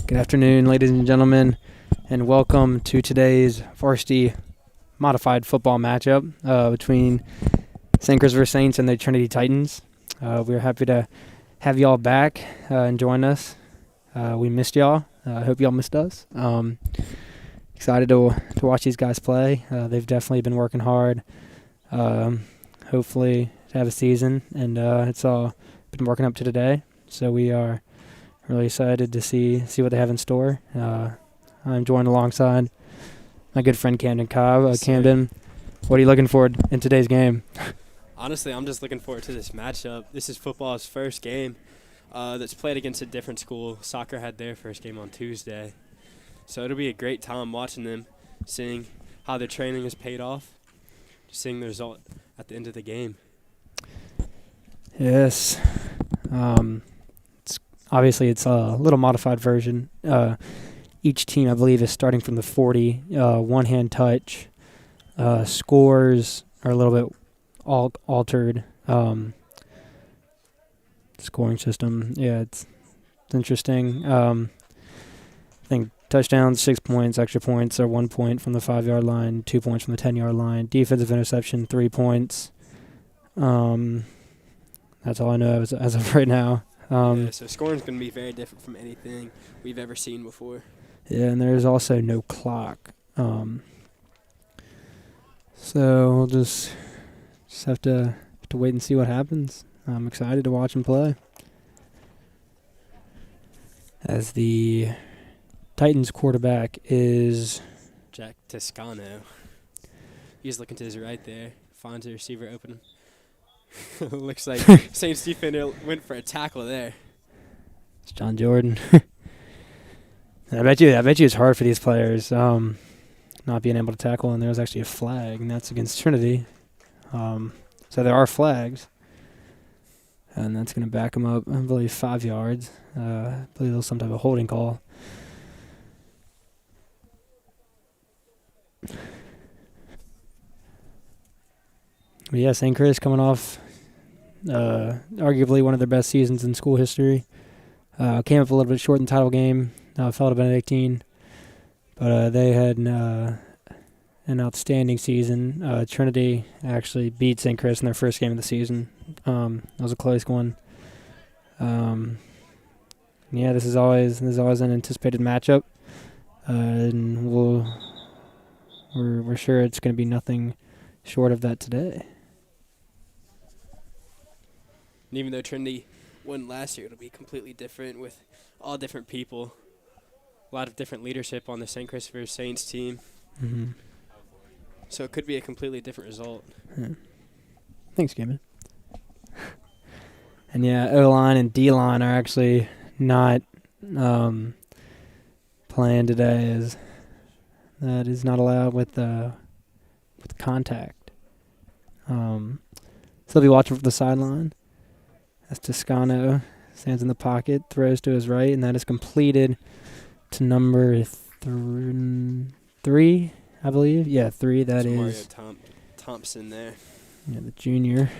Good afternoon, ladies and gentlemen, and welcome to today's Varsity modified football matchup between St. Christopher Saints and the Trinity Titans. We're happy to have y'all back and join us. We missed y'all. I hope y'all missed us. Excited to watch these guys play. They've definitely been working hard. Hopefully to have a season, and it's all been working up to today. So we are really excited to see what they have in store. I'm joined alongside my good friend Camden Cobb. Camden, what are you looking for in today's game? Honestly, I'm just looking forward to this matchup. This is football's first game that's played against a different school. Soccer had their first game on Tuesday. So it'll be a great time watching them, seeing how their training has paid off, seeing the result at the end of the game. Yes. Obviously, it's a little modified version. Each team, I believe, is starting from the 40, one-hand touch. Scores are a little bit altered. Scoring system, yeah, it's interesting. I think touchdowns, 6 points. Extra points are 1 point from the 5-yard line, 2 points from the 10-yard line. Defensive interception, 3 points. That's all I know as of right now. So scoring's going to be very different from anything we've ever seen before. Yeah, and there's also no clock. So we'll just have to wait and see what happens. I'm excited to watch him play. As the Titans quarterback is Jack Toscano. He's looking to his right there. Finds a receiver open. Looks like Saints defender went for a tackle there. It's John Jordan. I bet you it's hard for these players not being able to tackle, and there was actually a flag, and that's against Trinity. So there are flags, and that's going to back them up, I believe, 5 yards. I believe it was some type of holding call. But yeah, St. Chris coming off arguably one of their best seasons in school history. Came up a little bit short in the title game. Fell to Benedictine. But they had an outstanding season. Trinity actually beat St. Chris in their first game of the season. That was a close one. Yeah, this is always an anticipated matchup. And we're sure it's going to be nothing short of that today. And even though Trinity won last year, it'll be completely different with all different people. A lot of different leadership on the St. Christopher Saints team. Mm-hmm. So it could be a completely different result. Yeah. Thanks, Cameron. And yeah, O-line and D-line are actually not playing today, as that is not allowed with contact. So they'll be watching from the sideline. As Toscano stands in the pocket, throws to his right, and that is completed to number 3, I believe. Yeah, 3. That is Mario Thompson there. Yeah, the junior.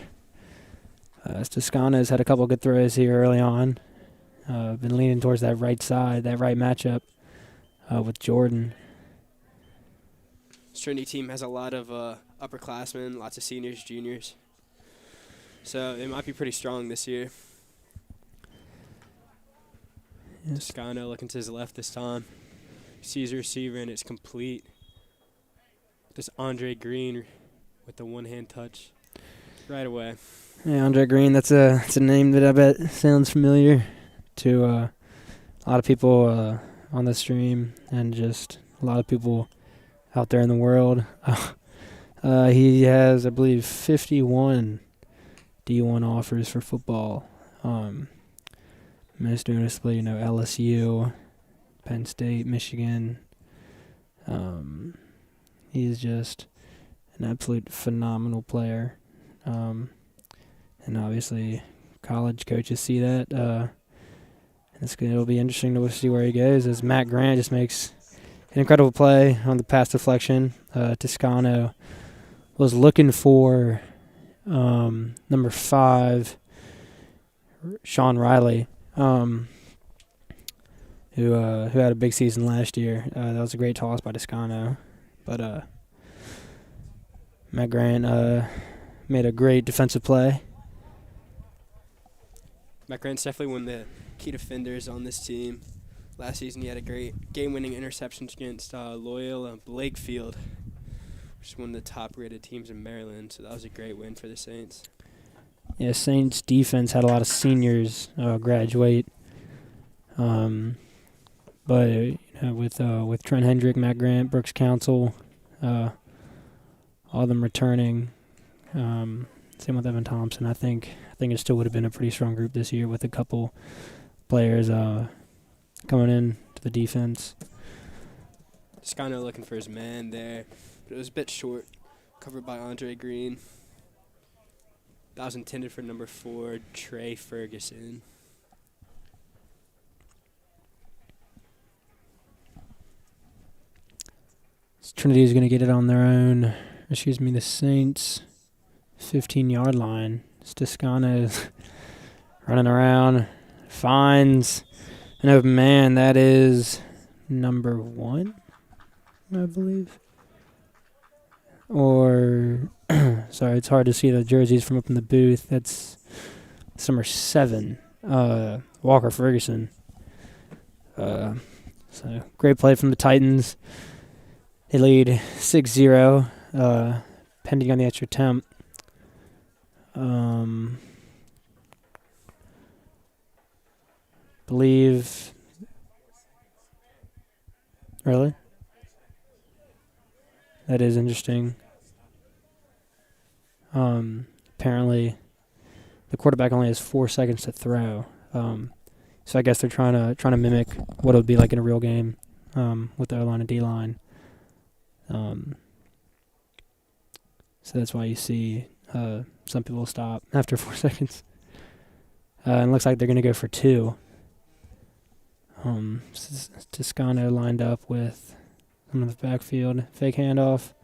As Toscano's had a couple good throws here early on. Been leaning towards that right side, that right matchup with Jordan. This Trinity team has a lot of upperclassmen, lots of seniors, juniors. So they might be pretty strong this year. Yes. Toscano looking to his left this time. Sees a receiver, and it's complete. This Andre Green with the one-hand touch right away. Yeah, Andre Green, that's a name that I bet sounds familiar to a lot of people on the stream and just a lot of people out there in the world. He has, I believe, 51 D1 offers for football. Most noticeably, LSU, Penn State, Michigan. He's just an absolute phenomenal player. And obviously, college coaches see that. It'll be interesting to see where he goes, as Matt Grant just makes an incredible play on the pass deflection. Toscano was looking for number 5, Sean Riley, who who had a big season last year. That was a great toss by Toscano. But Matt Grant made a great defensive play. Matt Grant's definitely one of the key defenders on this team. Last season he had a great game-winning interception against Loyola Blakefield, which is one of the top-rated teams in Maryland. So that was a great win for the Saints. Yeah, Saints defense had a lot of seniors graduate. But with Trent Hendrick, Matt Grant, Brooks Council, all of them returning. Same with Evan Thompson. I think it still would have been a pretty strong group this year with a couple players coming in to the defense. Just kind of looking for his man there, but it was a bit short, covered by Andre Green. That was intended for number 4, Trey Ferguson. Trinity is going to get it on their own. The Saints' 15-yard line. Toscano is running around, finds an open man. That is number 1, I believe. Or, sorry, it's hard to see the jerseys from up in the booth. That's number 7, Walker Ferguson. So great play from the Titans. They lead 6-0, pending on the extra attempt. Believe. Really? That is interesting. Apparently, the quarterback only has 4 seconds to throw. So I guess they're trying to mimic what it would be like in a real game, with the O-line and D-line. So that's why you see some people stop after 4 seconds. And it looks like they're going to go for 2. Toscano lined up with someone in the backfield. Fake handoff.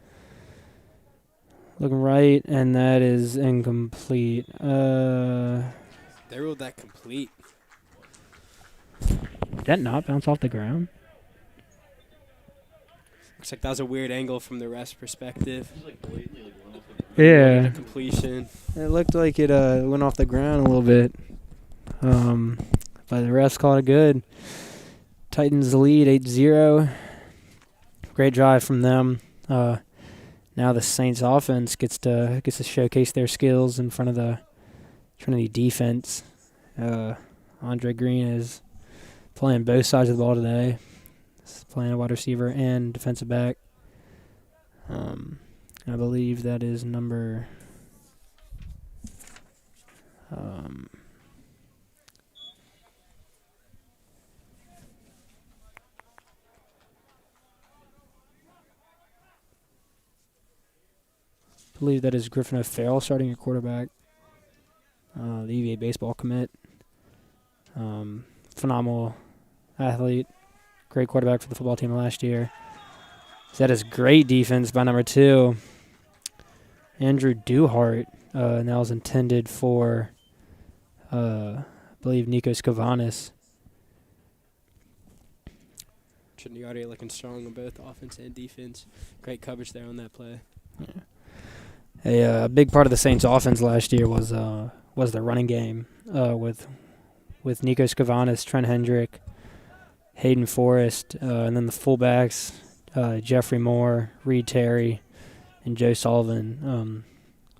Looking right, and that is incomplete. They ruled that complete. Did that not bounce off the ground? Looks like that was a weird angle from the ref's perspective. Yeah. Completion. It looked like it went off the ground a little bit. But the refs called it good. Titans lead 8-0. Great drive from them. Now the Saints offense gets to showcase their skills in front of the Trinity defense. Andre Green is playing both sides of the ball today. He's playing a wide receiver and defensive back. I believe that is number I believe that is Griffin O'Farrell starting at quarterback. The UVA baseball commit. Phenomenal athlete. Great quarterback for the football team last year. That is great defense by number 2. Andrew Duhart. And that was intended for, I believe, Nico Skavanis. Trinity already looking strong on both offense and defense. Great coverage there on that play. Yeah. A big part of the Saints' offense last year was their running game with Nico Skavanis, Trent Hendrick, Hayden Forrest, and then the fullbacks, Jeffrey Moore, Reed Terry, and Joe Sullivan.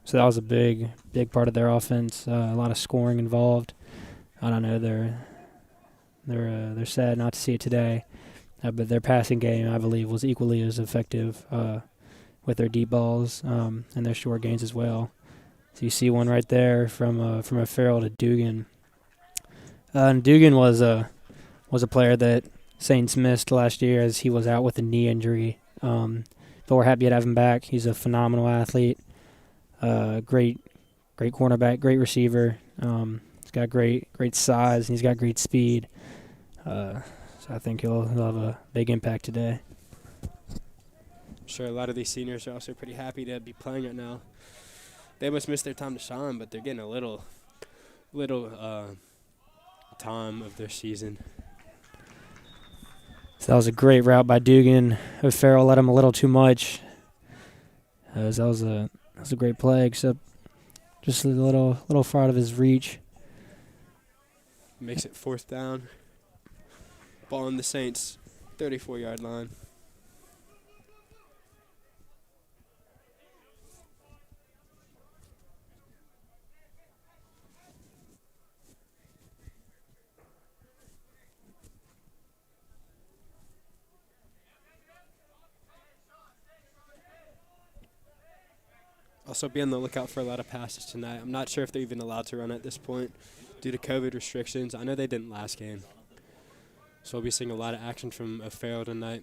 So that was a big part of their offense. A lot of scoring involved. I don't know. They're sad not to see it today, but their passing game, I believe, was equally as effective with their deep balls and their short gains as well. So you see one right there from O'Farrell to Dugan. And Dugan was a player that Saints missed last year as he was out with a knee injury. But we're happy to have him back. He's a phenomenal athlete. Great cornerback, great receiver. He's got great size, and he's got great speed. So I think he'll have a big impact today. I'm sure a lot of these seniors are also pretty happy to be playing right now. They must miss their time to shine, but they're getting a little time of their season. So that was a great route by Dugan. O'Farrell let him a little too much. That was a great play, except just a little far out of his reach. Makes it 4th down. Ball on the Saints' 34-yard line. Also be on the lookout for a lot of passes tonight. I'm not sure if they're even allowed to run at this point due to COVID restrictions. I know they didn't last game. So we'll be seeing a lot of action from O'Farrell tonight.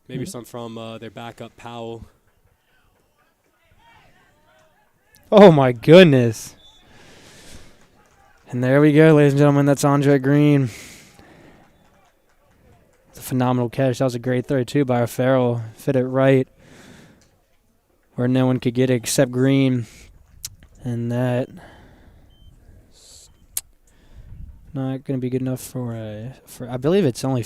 Maybe some from their backup, Powell. Oh, my goodness. And there we go, ladies and gentlemen. That's Andre Green. It's a phenomenal catch. That was a great throw, too, by O'Farrell. Fit it right where no one could get it except Green. And that not going to be good enough for I believe it's only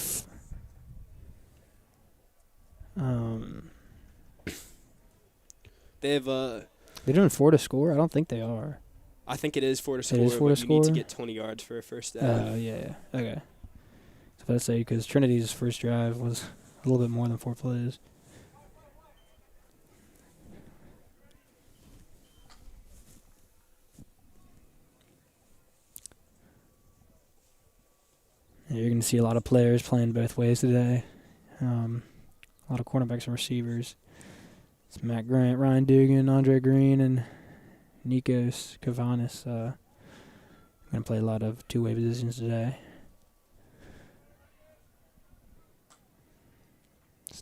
They have they're doing 4 to score. I don't think they are. I think it is 4 to score. It is 4 to score. You need to get 20 yards for a first down. Yeah. Okay. So let's say because Trinity's first drive was a little bit more than 4 plays. You're going to see a lot of players playing both ways today. A lot of cornerbacks and receivers. It's Matt Grant, Ryan Dugan, Andre Green, and Nikos Kavanis. Going to play a lot of two-way positions today.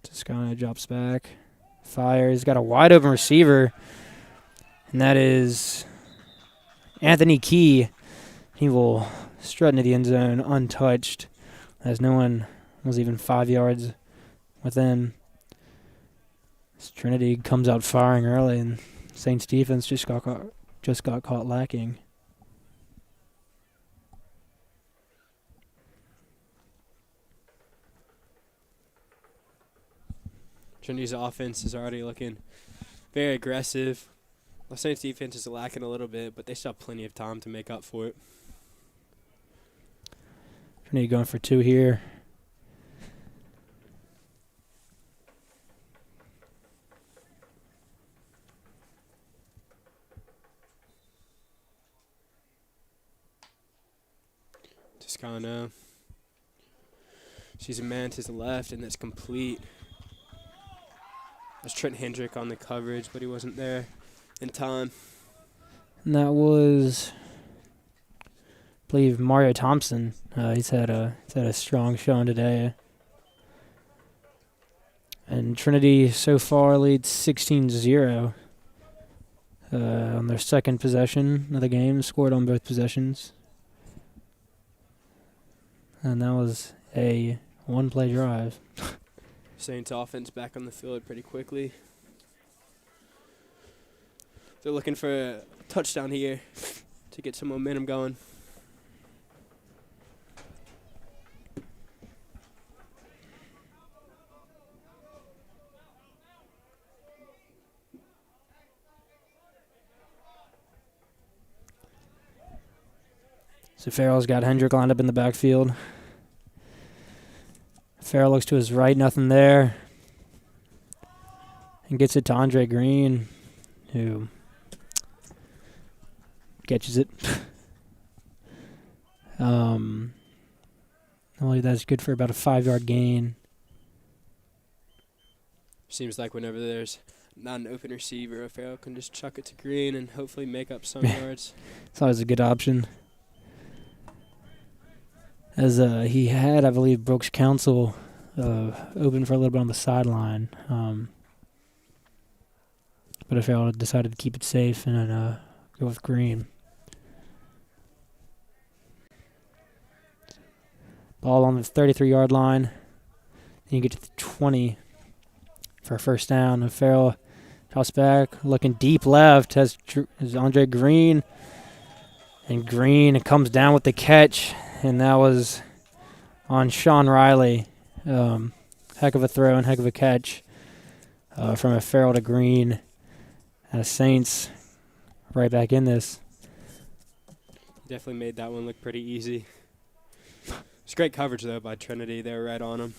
Toscano drops back. Fires. Got a wide-open receiver, and that is Anthony Key. He will strut into the end zone untouched, as no one was even 5 yards within. Trinity comes out firing early, and Saints defense just got caught lacking. Trinity's offense is already looking very aggressive. The Saints defense is lacking a little bit, but they still have plenty of time to make up for it. Trinity going for 2 here. Toscano. She's a man to the left, and that's complete. That's Trent Hendrick on the coverage, but he wasn't there in time. And that was, I believe, Mario Thompson. He's had a strong showing today. And Trinity so far leads 16-0 on their second possession of the game. Scored on both possessions. And that was a one-play drive. Saints offense back on the field pretty quickly. They're looking for a touchdown here to get some momentum going. So Farrell's got Hendrick lined up in the backfield. Farrell looks to his right, nothing there. And gets it to Andre Green, who catches it. I believe that's good for about a 5-yard gain. Seems like whenever there's not an open receiver, Farrell can just chuck it to Green and hopefully make up some yards. It's always a good option. As he had, I believe, Brooks Council open for a little bit on the sideline. But Farrell decided to keep it safe and go with Green. Ball on the 33-yard line. Then you get to the 20 for a first down. Farrell toss back, looking deep left, has Andre Green. And Green comes down with the catch. And that was on Sean Riley. Heck of a throw and heck of a catch from a Farrell to Green. And Saints right back in this. Definitely made that one look pretty easy. It's great coverage, though, by Trinity. They were right on him.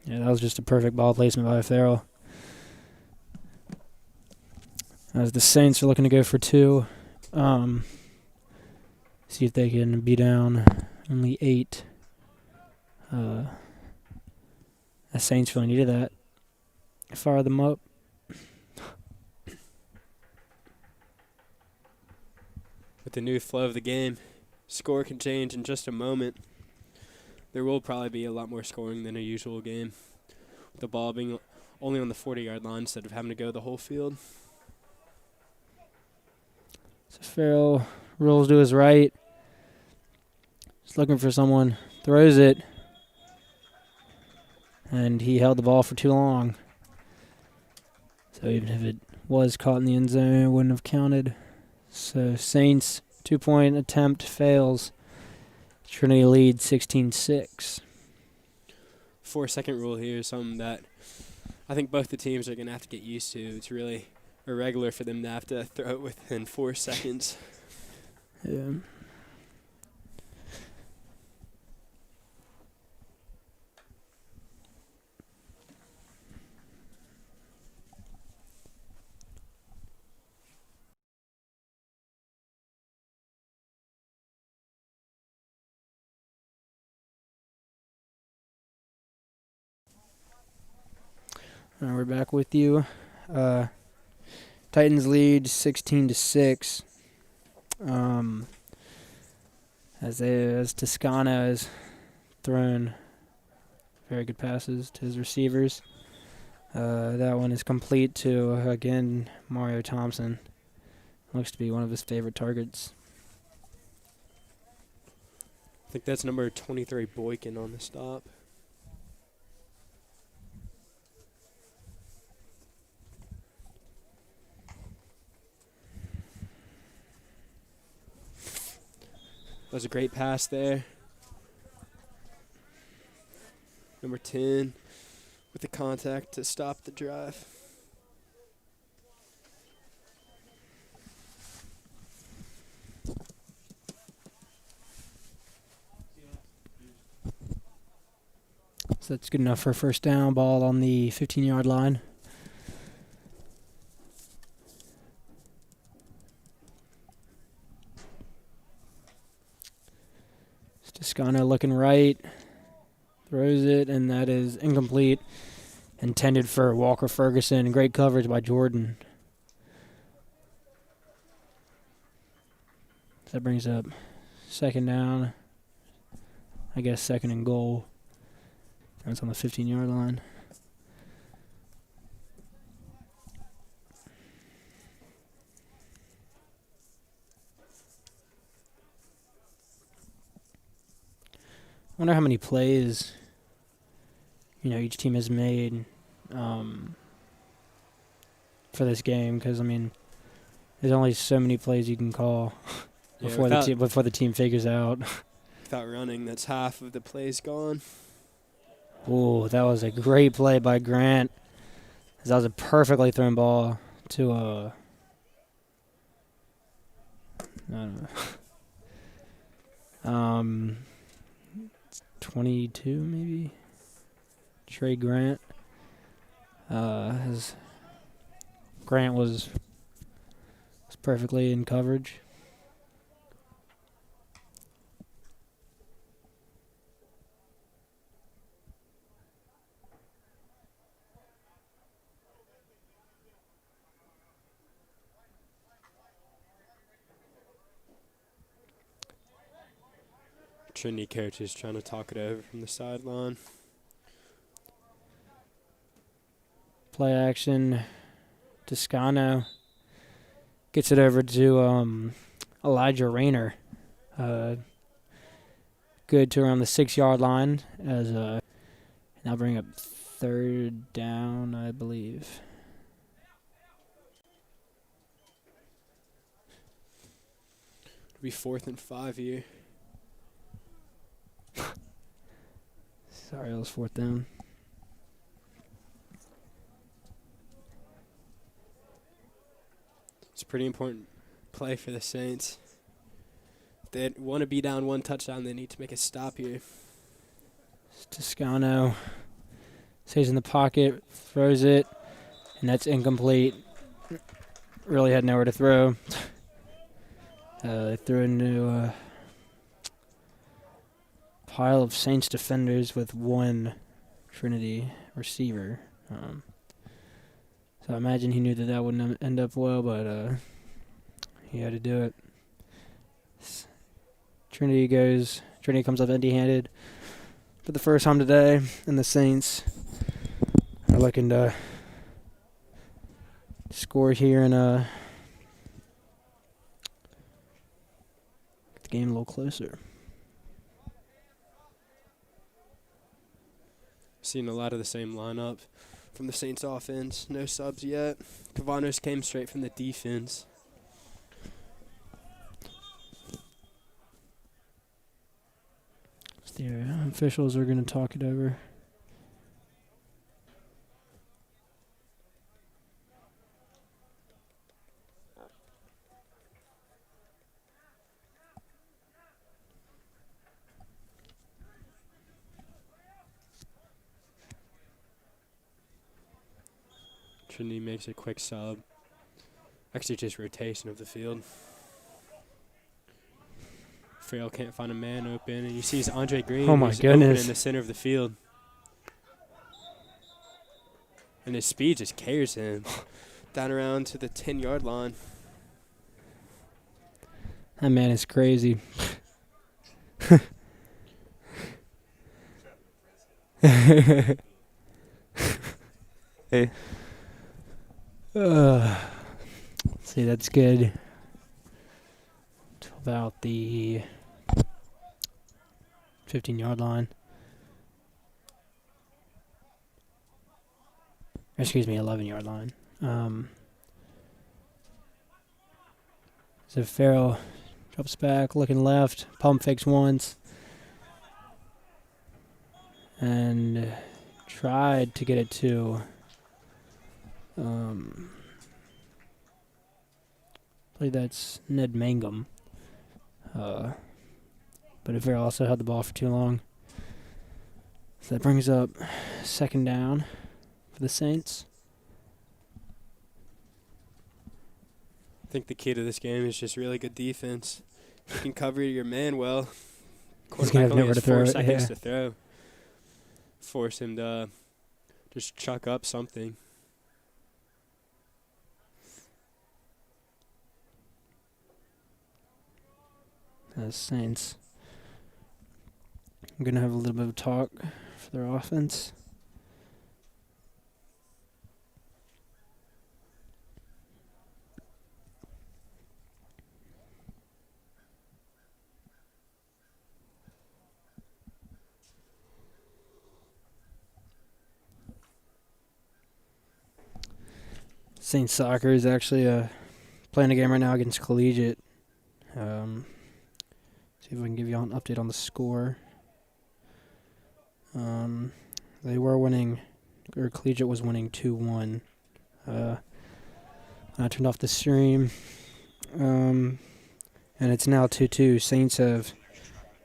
Yeah, that was just a perfect ball placement by Farrell. As the Saints are looking to go for 2. See if they can be down only 8. The Saints really needed that. Fire them up. With the new flow of the game, score can change in just a moment. There will probably be a lot more scoring than a usual game, with the ball being only on the 40-yard line instead of having to go the whole field. So Farrell rolls to his right. Just looking for someone. Throws it. And he held the ball for too long. So even if it was caught in the end zone, it wouldn't have counted. So Saints 2-point attempt fails. Trinity leads 16-6. 4-second rule here is something that I think both the teams are going to have to get used to. It's really irregular for them to have to throw it within 4 seconds. Yeah. All right, we're back with you. Titans lead 16-6. As Toscano has thrown very good passes to his receivers. That one is complete to, again, Mario Thompson. Looks to be one of his favorite targets. I think that's number 23, Boykin, on the stop. That was a great pass there. Number 10 with the contact to stop the drive. So that's good enough for a first down. Ball on the 15-yard line. Toscano looking right. Throws it, and that is incomplete. Intended for Walker Ferguson. Great coverage by Jordan. So that brings up second down. I guess second and goal. That's on the 15-yard line. I wonder how many plays, each team has made for this game, because there's only so many plays you can call before the team figures out. Without running, that's half of the plays gone. Oh, that was a great play by Grant. That was a perfectly thrown ball to I don't know. 22 maybe. Trey Grant. Grant was perfectly in coverage. Trinity coach is trying to talk it over from the sideline. Play action. Toscano gets it over to Elijah Rayner. Good to around the 6-yard line as now bring up third down, I believe. It'll be 4th and 5 here. Sorry, it was 4th down. It's a pretty important play for the Saints. If they want to be down 1 touchdown, they need to make a stop here. Toscano stays in the pocket, throws it, and that's incomplete. Really had nowhere to throw. They threw into a pile of Saints defenders with 1 Trinity receiver. So I imagine he knew that wouldn't end up well, but he had to do it. Trinity comes up empty-handed for the first time today, and the Saints are looking to score here and get the game a little closer. Seen a lot of the same lineup from the Saints offense. No subs yet. Cavanos came straight from the defense. The officials are going to talk it over. Trinity makes a quick sub. Actually, just rotation of the field. Frail can't find a man open, and you see Andre Green. Oh my who's goodness. open in the center of the field. And his speed just carries him down around to the 10-yard line. That man is crazy. Hey. See, that's good. About the 15-yard line. Excuse me, 11-yard line. So Farrell drops back, looking left, pump fakes once, and tried to get it to I believe that's Ned Mangum. But Farrell also held the ball for too long. So that brings up 2nd down for the Saints. I think the key to this game is just really good defense. If you can cover your man well, He's gonna have quarterback only nowhere has to throw 4 it, seconds yeah. to throw. Force him to just chuck up something. Saints. I'm going to have a little bit of talk for their offense. Saints soccer is actually playing a game right now against Collegiate. See if I can give you an update on the score. They were winning, or Collegiate was winning 2-1. I turned off the stream, and it's now 2-2. Saints have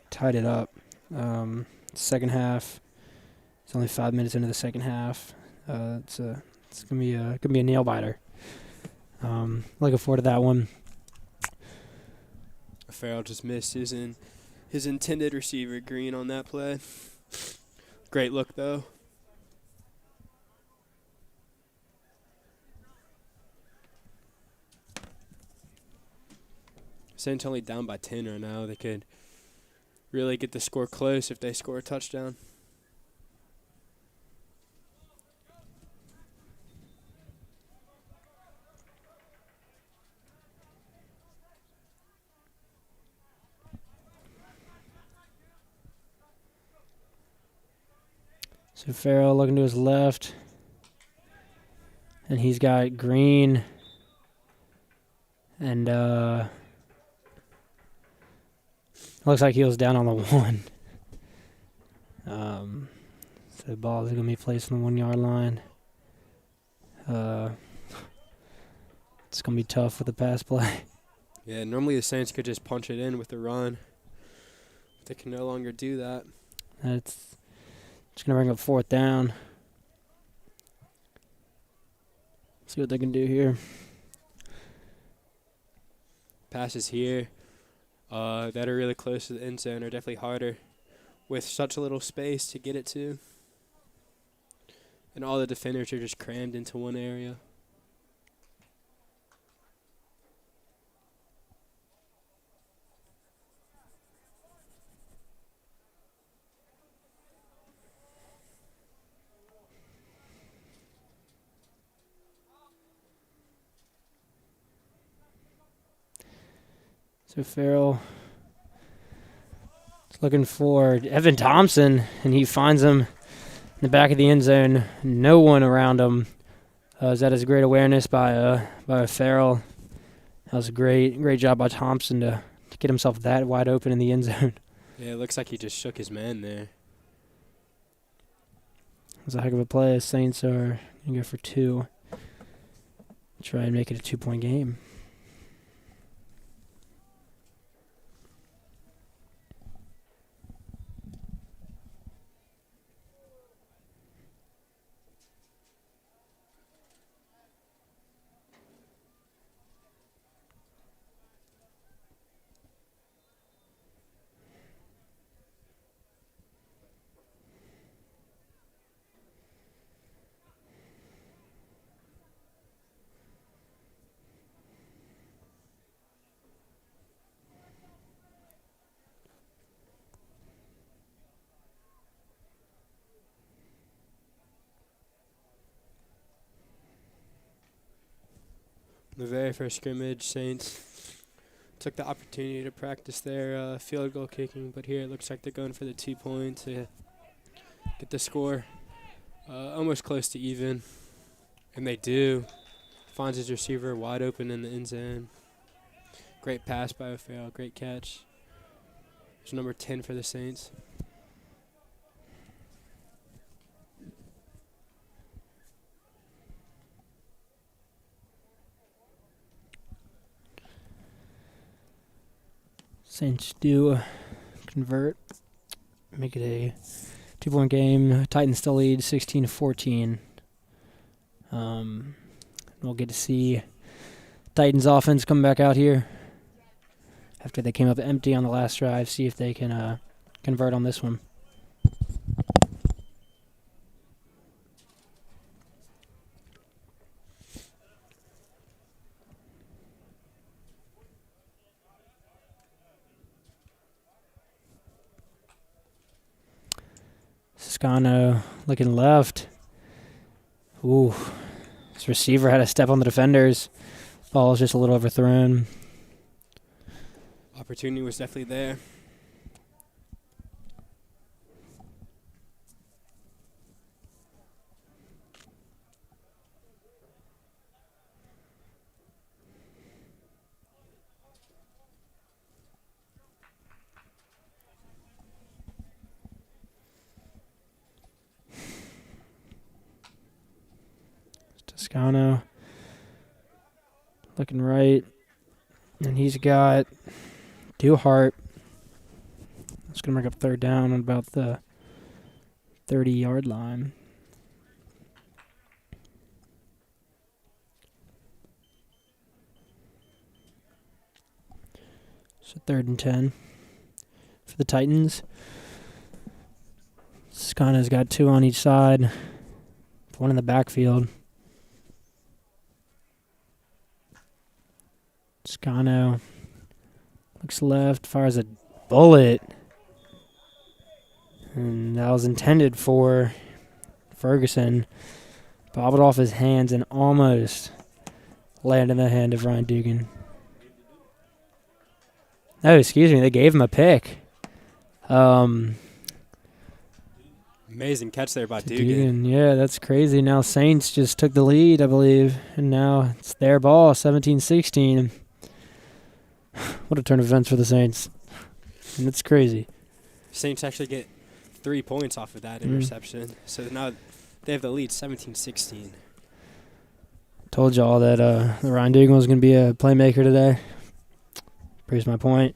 tied it up. Second half. It's only 5 minutes into the second half. It's gonna be a nail biter. Looking forward to that one. Farrell just missed his intended receiver, Green, on that play. Great look, though. Saints only down by 10 right now. They could really get the score close if they score a touchdown. So Farrell looking to his left. And he's got Green. And looks like he was down on the 1. So the ball is going to be placed on the 1 yard line. It's going to be tough with the pass play. Yeah, normally the Saints could just punch it in with the run. But they can no longer do that. It's just going to bring up 4th down. See what they can do here. Passes here that are really close to the end zone are definitely harder with such a little space to get it to. And all the defenders are just crammed into one area. So Farrell is looking for Evan Thompson, and he finds him in the back of the end zone. No one around him. That is great awareness by Farrell. That was a great job by Thompson to get himself that wide open in the end zone. Yeah, it looks like he just shook his man there. It was a heck of a play. Saints are going to go for 2. Try and make it a 2-point game. The very first scrimmage, Saints took the opportunity to practice their field goal kicking, but here it looks like they're going for the 2-point to get the score almost close to even. And they do. Finds his receiver wide open in the end zone. Great pass by O'Farrell, great catch. It's number 10 for the Saints. Saints do convert, make it a 2-point game. Titans still lead 16-14. We'll get to see Titans offense come back out here after they came up empty on the last drive. See if they can convert on this one. Scano looking left. Ooh. His receiver had a step on the defenders. Ball was just a little overthrown. Opportunity was definitely there. Toscano looking right, and he's got Duhart. It's going to bring up 3rd down on about the 30-yard line. So 3rd and 10 for the Titans. Scana's got 2 on each side, 1 in the backfield. Scano looks left, fires a bullet. And that was intended for Ferguson. Bobbled off his hands and almost landed in the hand of Ryan Dugan. Oh, excuse me, they gave him a pick. Amazing catch there by Dugan. Yeah, that's crazy. Now Saints just took the lead, I believe. And now it's their ball, 17-16. What a turn of events for the Saints. And it's crazy. Saints actually get 3 points off of that interception. So now they have the lead 17-16. Told y'all that the Ryan Dugan was going to be a playmaker today. Proves my point.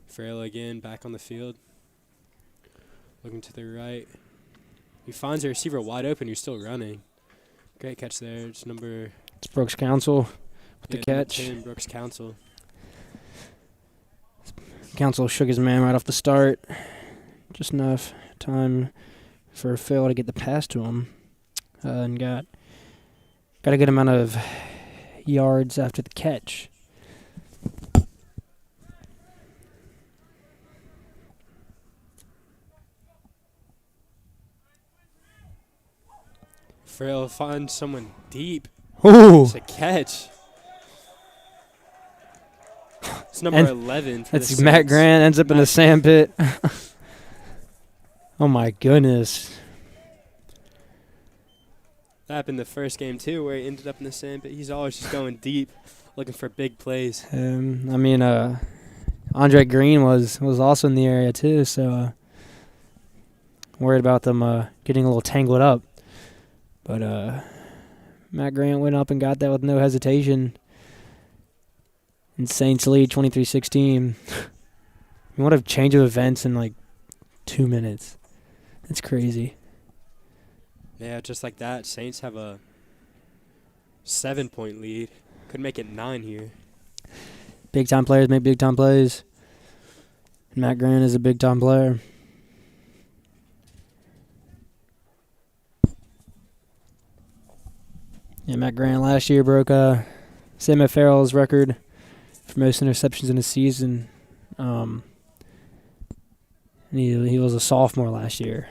Farrell again back on the field. Looking to the right. He finds a receiver wide open. He's still running. Great catch there. It's Brooks Council with the catch. 10, Brooks Council. Council shook his man right off the start. Just enough time for Phil to get the pass to him. And got a good amount of yards after the catch. Farrell finds someone deep. Ooh! It's a catch. It's number 11 for the That's Matt Saints. Grant ends up in a sand pit. Oh, my goodness. That happened the first game, too, where he ended up in the sand pit. He's always just going deep, looking for big plays. Andre Green was also in the area, too, so worried about them getting a little tangled up. But Matt Grant went up and got that with no hesitation. And Saints lead 23-16. What a change of events in like 2 minutes. That's crazy. Yeah, just like that, Saints have a 7-point lead. Could make it 9 here. Big-time players make big-time plays. Matt Grant is a big-time player. Yeah, Matt Grant last year broke Sam Farrell's record for most interceptions in a season. And he was a sophomore last year.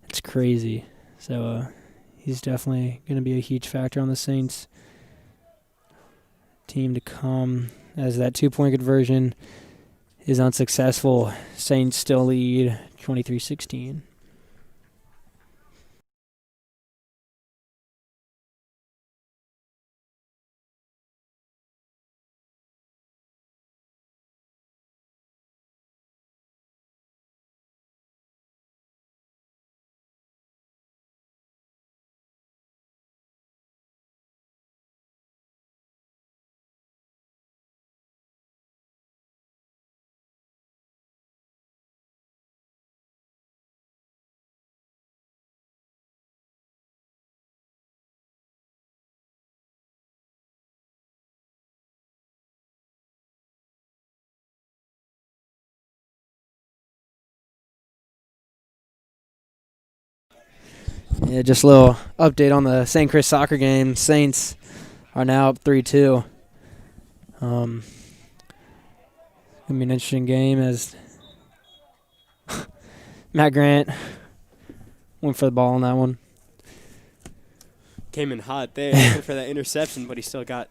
It's crazy. So he's definitely going to be a huge factor on the Saints team to come. As that 2-point conversion is unsuccessful, Saints still lead 23-16. Yeah, just a little update on the St. Chris soccer game. Saints are now up 3-2. Gonna be an interesting game as Matt Grant went for the ball on that one. Came in hot there looking for that interception, but he still got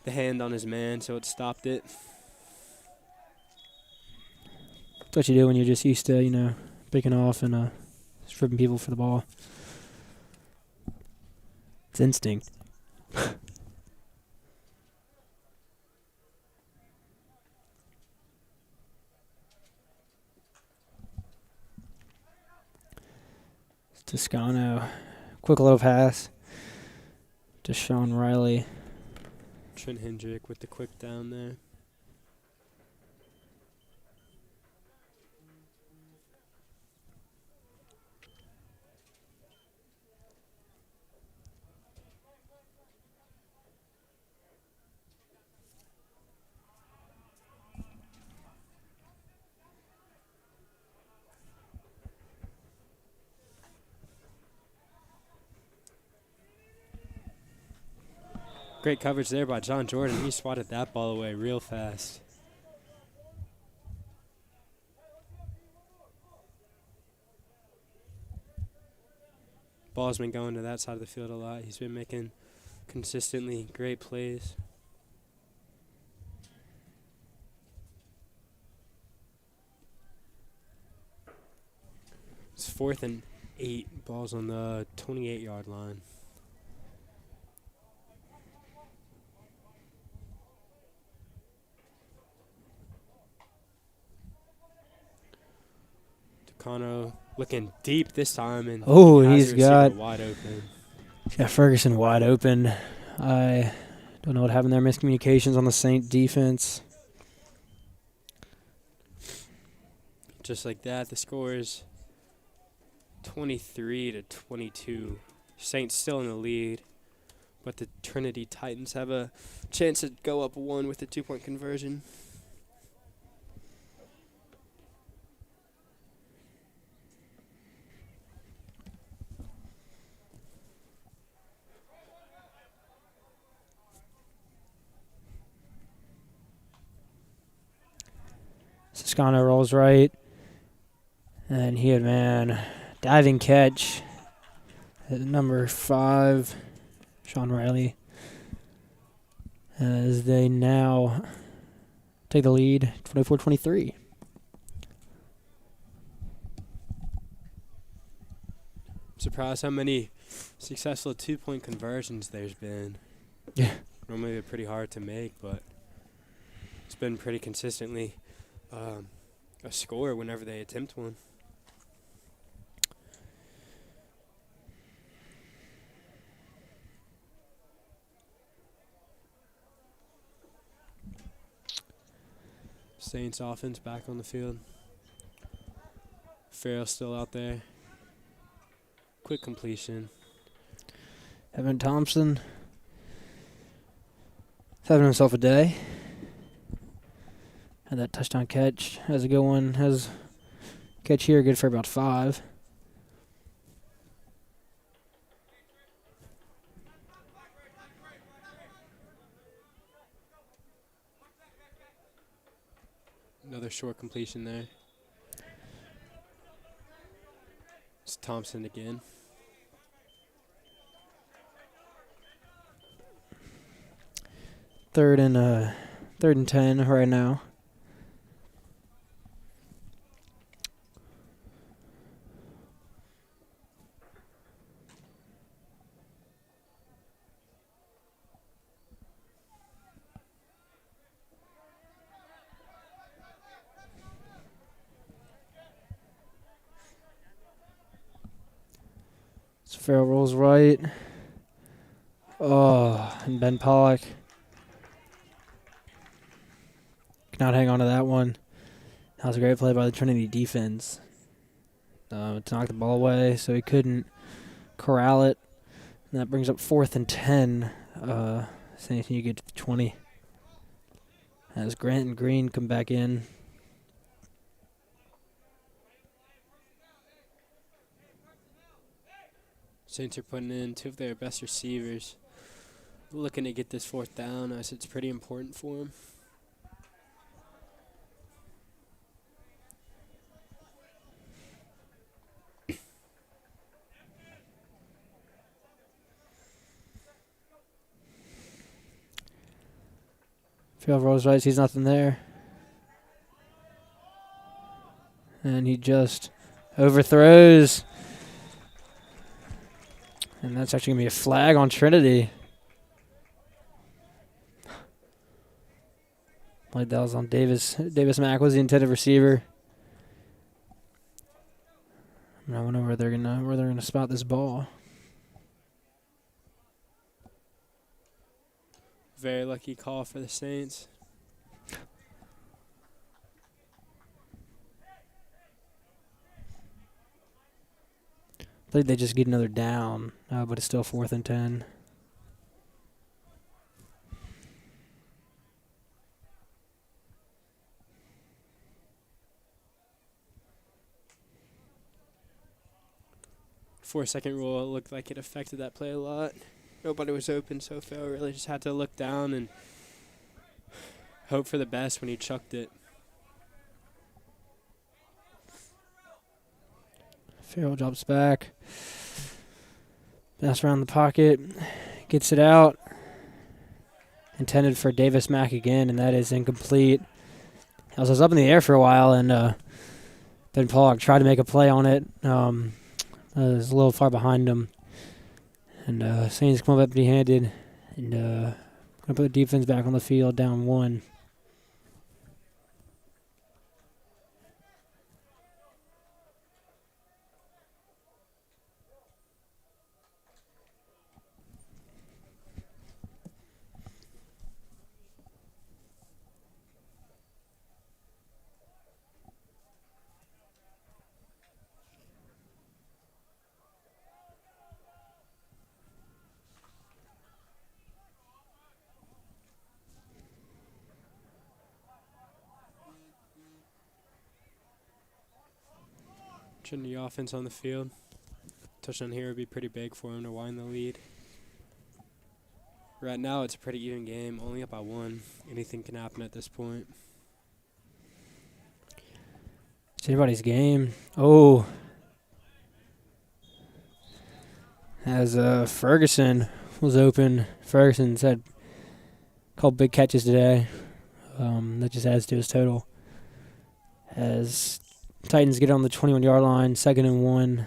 the hand on his man, so it stopped it. That's what you do when you're just used to, picking off and stripping people for the ball. It's instinct. Toscano. Quick little pass to Sean Riley. Trent Hendrick with the quick down there. Great coverage there by John Jordan. He swatted that ball away real fast. Ball's been going to that side of the field a lot. He's been making consistently great plays. It's 4th and 8. Ball's on the 28-yard line. Toscano looking deep this time, and Oh, he has he's the receiver got wide open. Ferguson wide open. I don't know what happened there. Miscommunications on the Saint defense. Just like that, the score is 23-22. Saints still in the lead, but the Trinity Titans have a chance to go up one with a 2-point conversion. Toscano rolls right. And he had, man, diving catch at number 5, Sean Riley, as they now take the lead 24-23. Surprised how many successful 2-point conversions there's been. Yeah. Normally they're pretty hard to make, but it's been pretty consistently a score whenever they attempt one. Saints offense back on the field. Farrell still out there. Quick completion. Evan Thompson is having himself a day. Had that touchdown catch. Has a good one. Has catch here, good for about 5. Another short completion there. It's Thompson again. Third and 10 right now. So Farrell rolls right. Oh, and Ben Pollock cannot hang on to that one. That was a great play by the Trinity defense to knock the ball away, so he couldn't corral it. And that brings up 4th and 10. Saints need to get to the 20. As Grant and Green come back in. Saints are putting in 2 of their best receivers. Looking to get this 4th down, as it's pretty important for them. Field rolls right, sees nothing there. And he just overthrows. And that's actually going to be a flag on Trinity. Like that was on Davis. Davis Mack was the intended receiver. I wonder where they're gonna spot this ball. Very lucky call for the Saints. I think they just get another down, but it's still 4th and 10. Four-second rule, it looked like it affected that play a lot. Nobody was open, so Phil really just had to look down and hope for the best when he chucked it. Farrell drops back. Bounce around the pocket. Gets it out. Intended for Davis Mack again, and that is incomplete. I was up in the air for a while, and Ben Pollock tried to make a play on it. It was a little far behind him. And Saints come up empty-handed, and going to put the defense back on the field, down 1. Turn the offense on the field. Touchdown here would be pretty big for him to wind the lead. Right now, it's a pretty even game, only up by 1. Anything can happen at this point. It's anybody's game. Oh. As Ferguson was open, Ferguson's had a couple big catches today. That just adds to his total. As Titans get on the 21-yard line, 2nd and 1.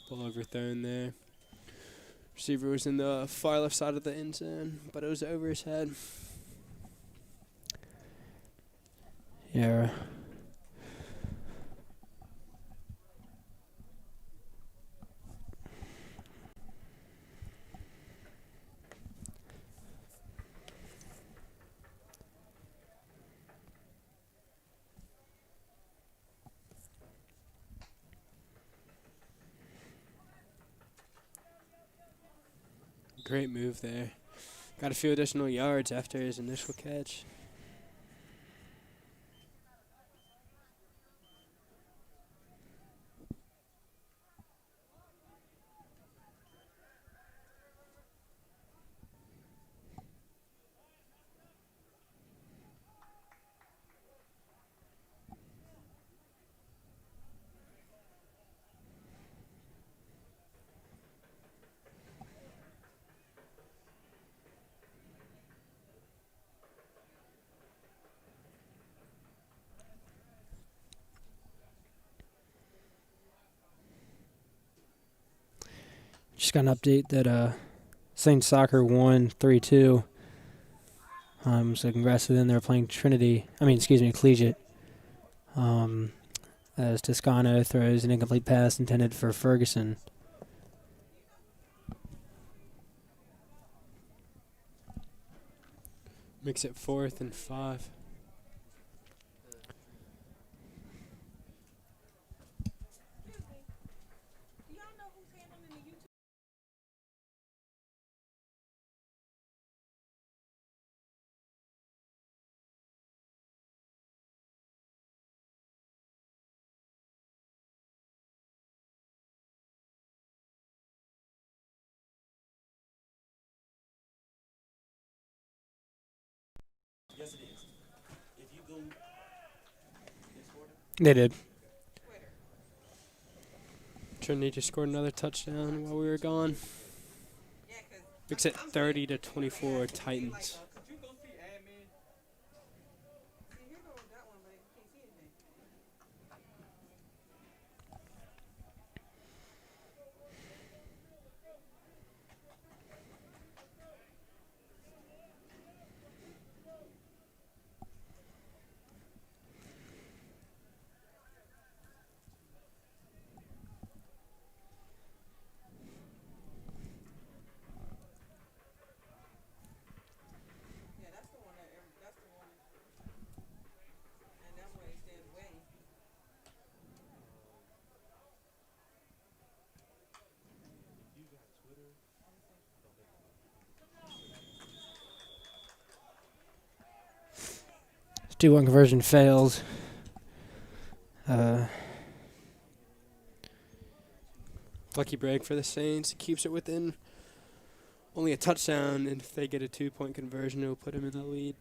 Ball overthrown there. Receiver was in the far left side of the end zone, but it was over his head. Yeah. Great move there. Got a few additional yards after his initial catch. Just got an update that Saint Soccer won 3-2. So congrats to them. They're playing Collegiate. As Toscano throws an incomplete pass intended for Ferguson. Makes it 4th and 5. Yes, it is. If you go this quarter, They did. Trinity just scored another touchdown while we were gone. Makes it 30-24 Titans. Two-one conversion fails. Lucky break for the Saints. Keeps it within only a touchdown, and if they get a 2-point conversion, it'll put them in the lead.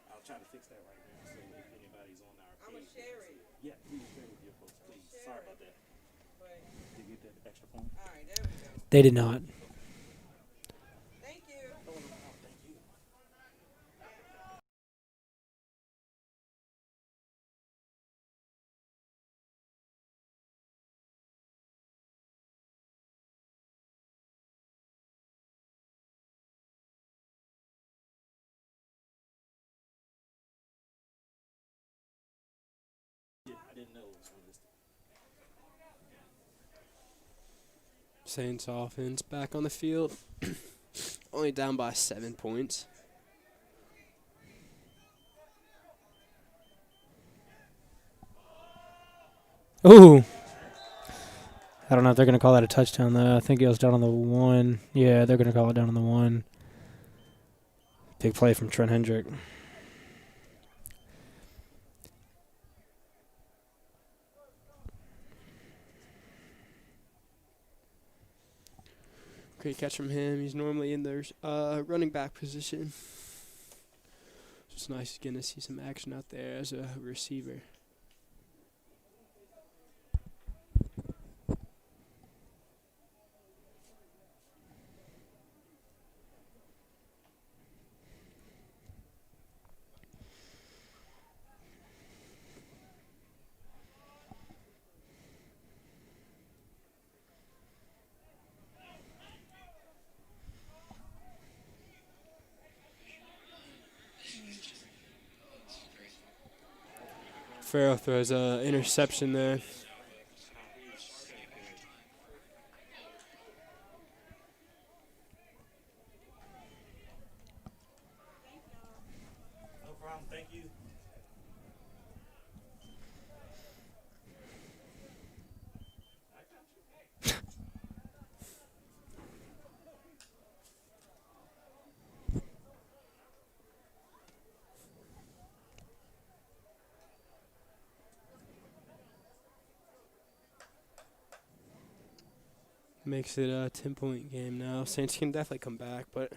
I'll try to fix that right now. So if anybody's on our page, I'm gonna share it. Yeah, please share with your folks, please. Sorry about that. Did you get that extra point? All right, there we go. They did not. didn't know it was listed. Saints offense back on the field. Only down by 7 points. Ooh. I don't know if they're going to call that a touchdown, though. I think it was down on the 1. Yeah, they're going to call it down on the 1. Big play from Trent Hendrick. Great catch from him. He's normally in the running back position. It's nice again to see some action out there as a receiver. Farrell throws an interception there. No problem. Thank you. Makes it a 10-point game now. Saints can definitely come back, but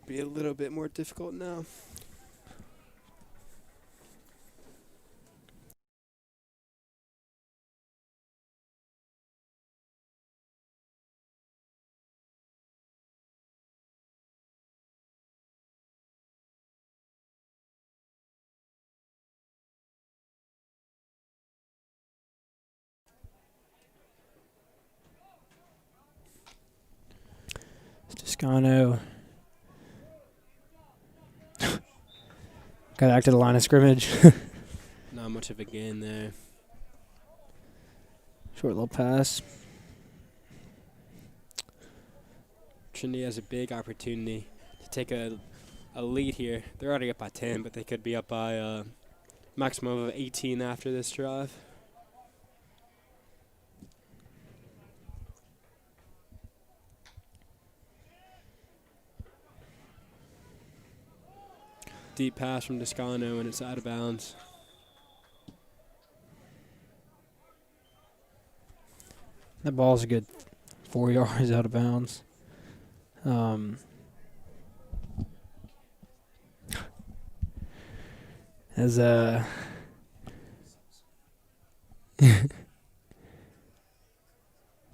be a little bit more difficult now. Toscano got back to the line of scrimmage. Not much of a gain there. Short little pass. Trinity has a big opportunity to take a lead here. They're already up by 10, but they could be up by a maximum of 18 after this drive. Deep pass from Toscano, and it's out of bounds. That ball's a good 4 yards out of bounds. As they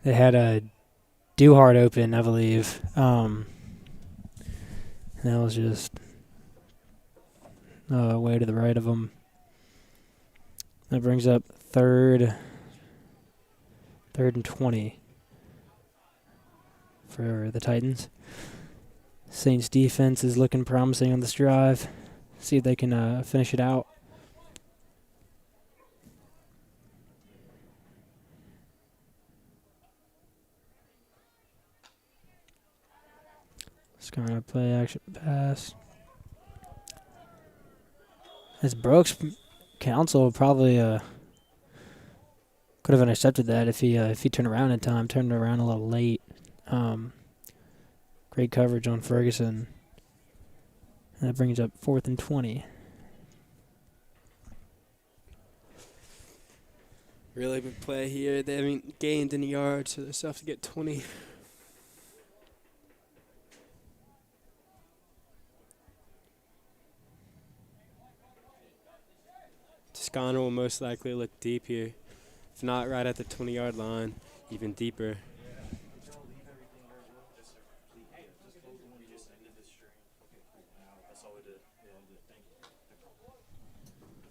had a Duhart open, I believe. And that was just way to the right of them. That brings up third and 20 for the Titans. Saints defense is looking promising on this drive. See if they can finish it out. Just gonna play action pass. As Brooks Council probably could have intercepted that if he turned around in time. Turned around a little late. Great coverage on Ferguson. And that brings up 4th and 20. Really big play here. They haven't gained any yards, so they still have to get 20. Toscano will most likely look deep here. If not right at the 20-yard line, even deeper.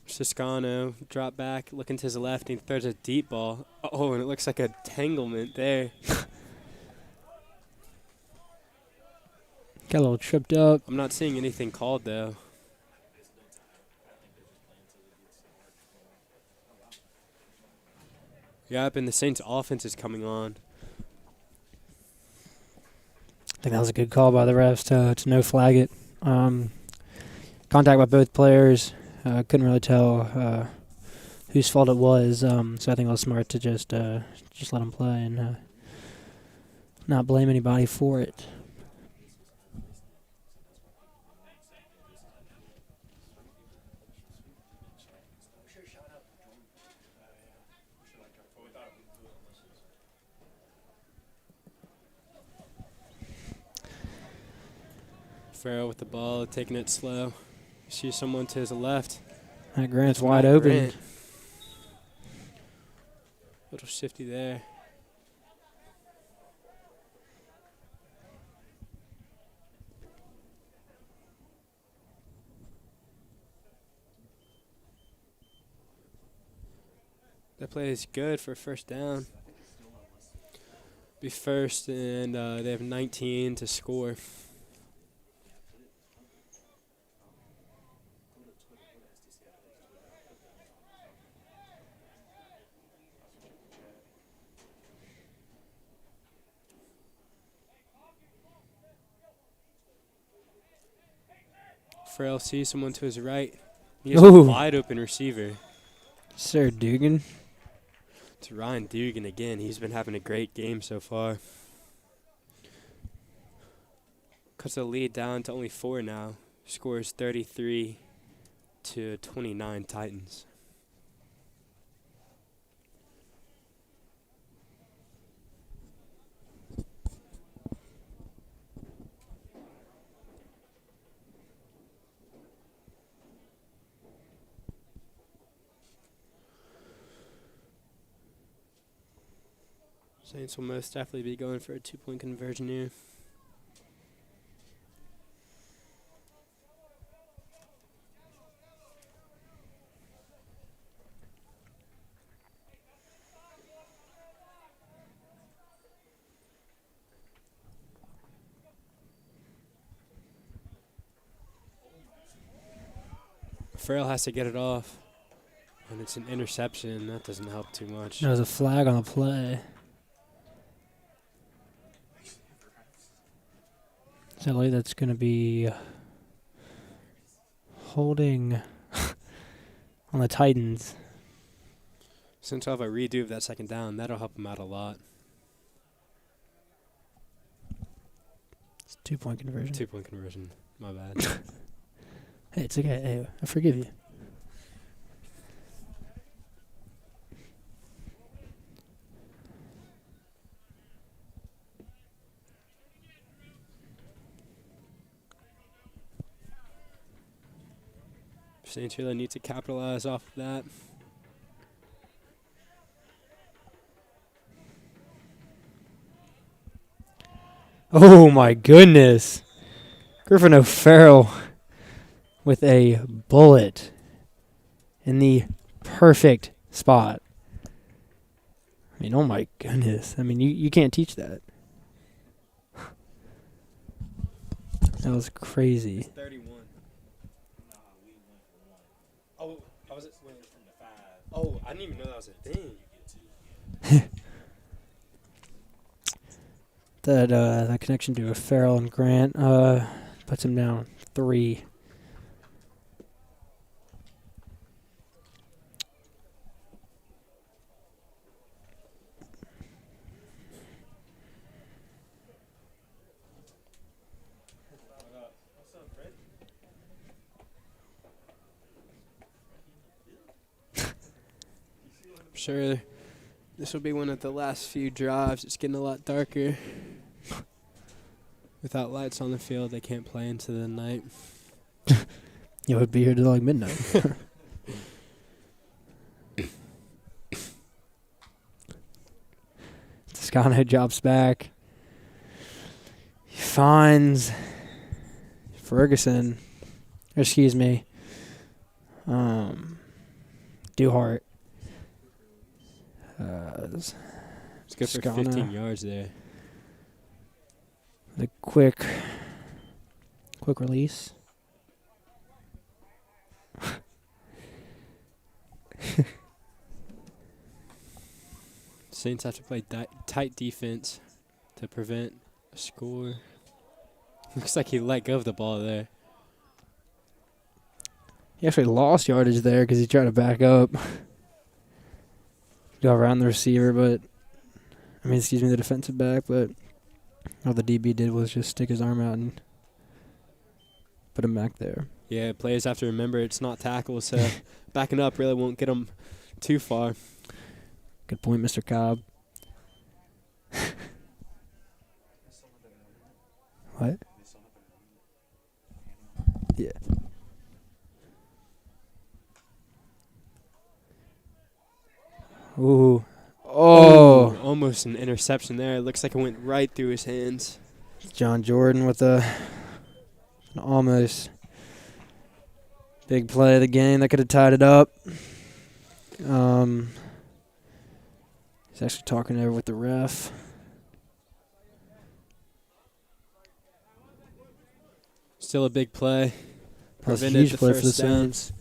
Toscano drop back, looking to his left, and he throws a deep ball. Oh, and it looks like a tanglement there. Got a little tripped up. I'm not seeing anything called, though. Yep, and the Saints' offense is coming on. I think that was a good call by the refs to no flag it. Contact by both players. Couldn't really tell whose fault it was. So I think it was smart to just let them play and not blame anybody for it. Farrell with the ball, taking it slow. See someone to his left. Matt Grant's That's wide Matt open. Grant. Little shifty there. That play is good for first down. Be first, and they have 19 to score. Farrell sees someone to his right. He has a Ooh. wide open receiver. Sir Dugan. It's Ryan Dugan again. He's been having a great game so far. Cuts the lead down to only 4 now. Scores 33 to 29 Titans. Saints will most definitely be going for a 2-point conversion here. Farrell has to get it off. And it's an interception. That doesn't help too much. There was a flag on the play. So I believe that's going to be holding on the Titans. Since I'll have a redo of that second down, that'll help him out a lot. It's a 2-point conversion. 2-point conversion. My bad. Hey, it's okay. Hey, I forgive you. Saints really need to capitalize off of that. Oh, my goodness. Griffin O'Farrell with a bullet in the perfect spot. I mean, oh, my goodness. I mean, you can't teach that. That was crazy. 31. Nah, we went for 1. Oh, how was it? From the 5. Oh, I didn't even know that was a thing. That connection to Farrell and Grant puts him down 3. What's up, Fred? I'm sure this will be one of the last few drives. It's getting a lot darker. Without lights on the field, they can't play into the night. You would be here till like midnight. Toscano drops back. He finds Ferguson. Or excuse me. Duhart. Let's go for Toscano. 15 yards there. The quick release. Saints have to play tight defense to prevent a score. Looks like he let go of the ball there. He actually lost yardage there because he tried to back up. Go around the receiver, the defensive back, but all the DB did was just stick his arm out and put him back there. Yeah, players have to remember it's not tackles, so backing up really won't get them too far. Good point, Mr. Cobb. What? Yeah. Ooh. Oh. Almost an interception there. It looks like it went right through his hands. John Jordan with an almost big play of the game that could have tied it up. He's actually talking over with the ref. Still a big play. That's a Prevented huge the play for the first down. Saints.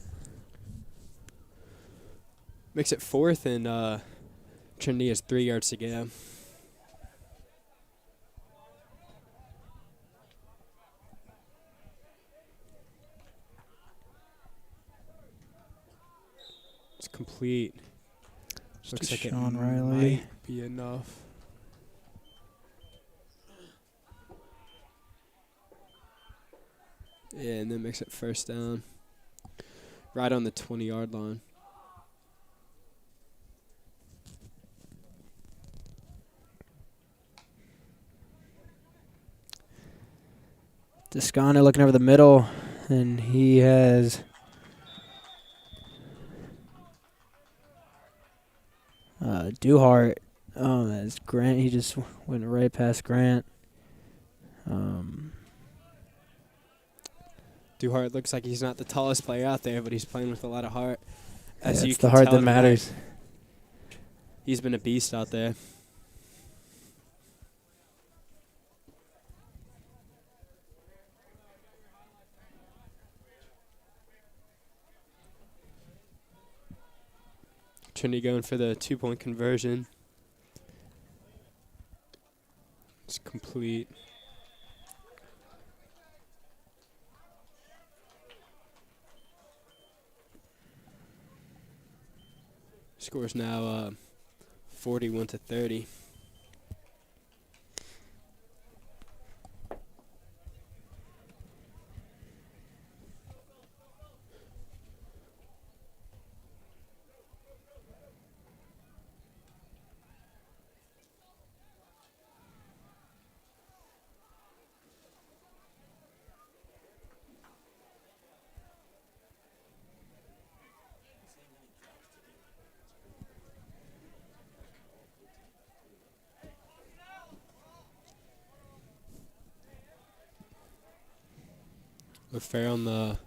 Makes it 4th, and Trinity has 3 yards to go. It's complete. Looks like Sean it Riley. might be enough. Yeah, and then makes it 1st down. Right on the 20-yard line. Descano looking over the middle, and he has Duhart. That's Grant. He just went right past Grant. Duhart looks like he's not the tallest player out there, but he's playing with a lot of heart. As Yeah, you it's can the heart tell that matters. tonight, he's been a beast out there. Trinity going for the 2-point conversion. It's complete. Score's now 41-30. Fair on the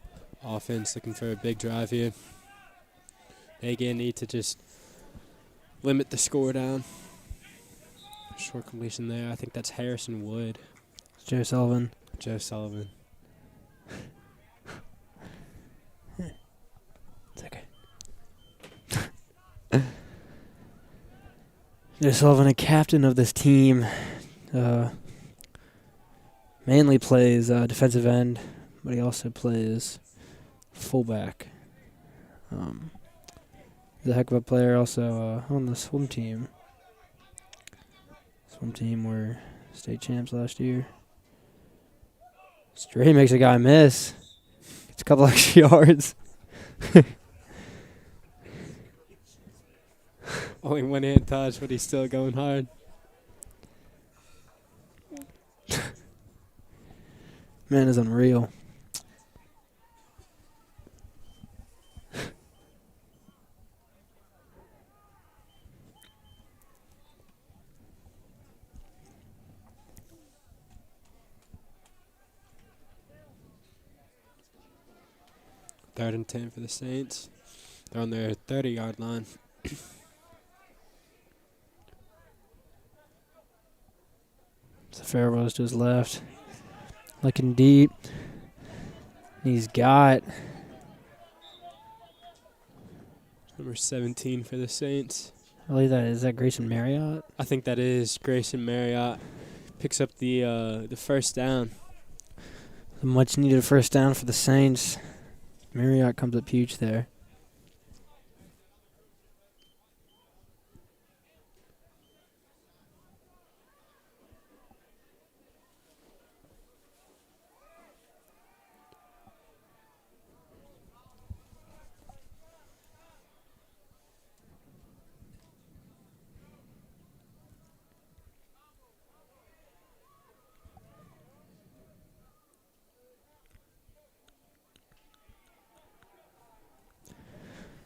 offense, looking for a big drive here. They again need to just limit the score down. Short completion there. I think that's Harrison Wood. Joe Sullivan. Joe Sullivan. It's okay. Joe Sullivan, a captain of this team, mainly plays defensive end, but he also plays fullback. He's a heck of a player also on the swim team. Swim team were state champs last year. Straight makes a guy miss. Gets a couple extra yards. Only one hand touch, but he's still going hard. Man is unreal. Third and 10 for the Saints. They're on their 30-yard line. Farrell's to his left. Looking deep. He's got Number 17 for the Saints. I believe is that Grayson Marriott? I think that is Grayson Marriott. Picks up the first down. A much needed first down for the Saints. Marriott comes up huge there.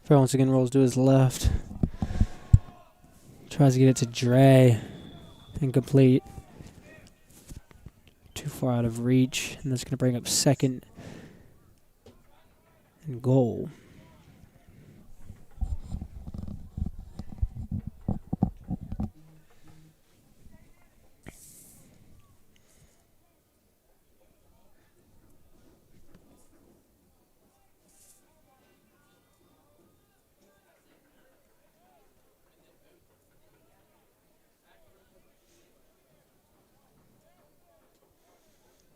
Farrell once again rolls to his left. Tries to get it to Dre. Incomplete. Too far out of reach. And that's going to bring up 2nd and goal.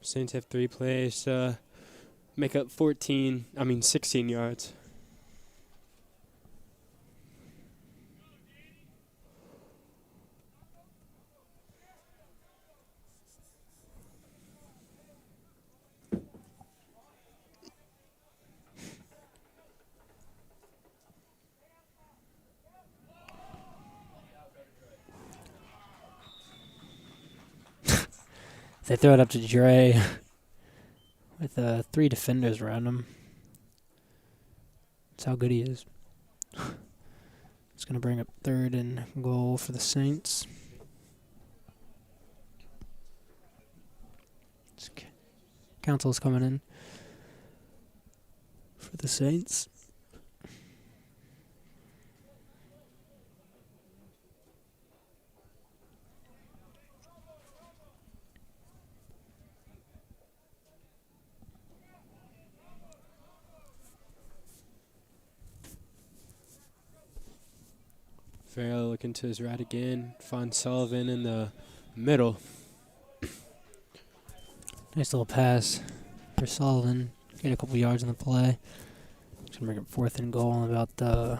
Saints have 3 plays to make up 16 yards. They throw it up to Dre with 3 defenders around him. That's how good he is. It's going to bring up 3rd and goal for the Saints. Council's coming in for the Saints. Farrell looking to his right again. Finds Sullivan in the middle. Nice little pass for Sullivan. Get a couple yards on the play. It's going to bring up 4th and goal on about the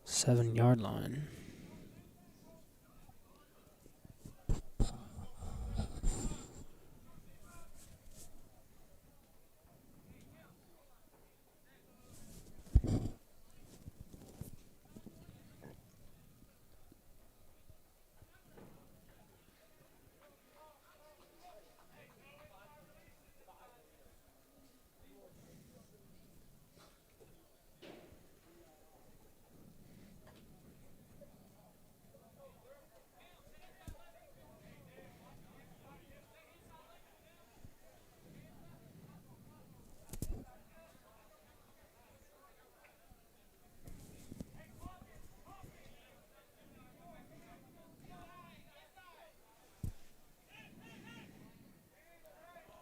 7-yard line.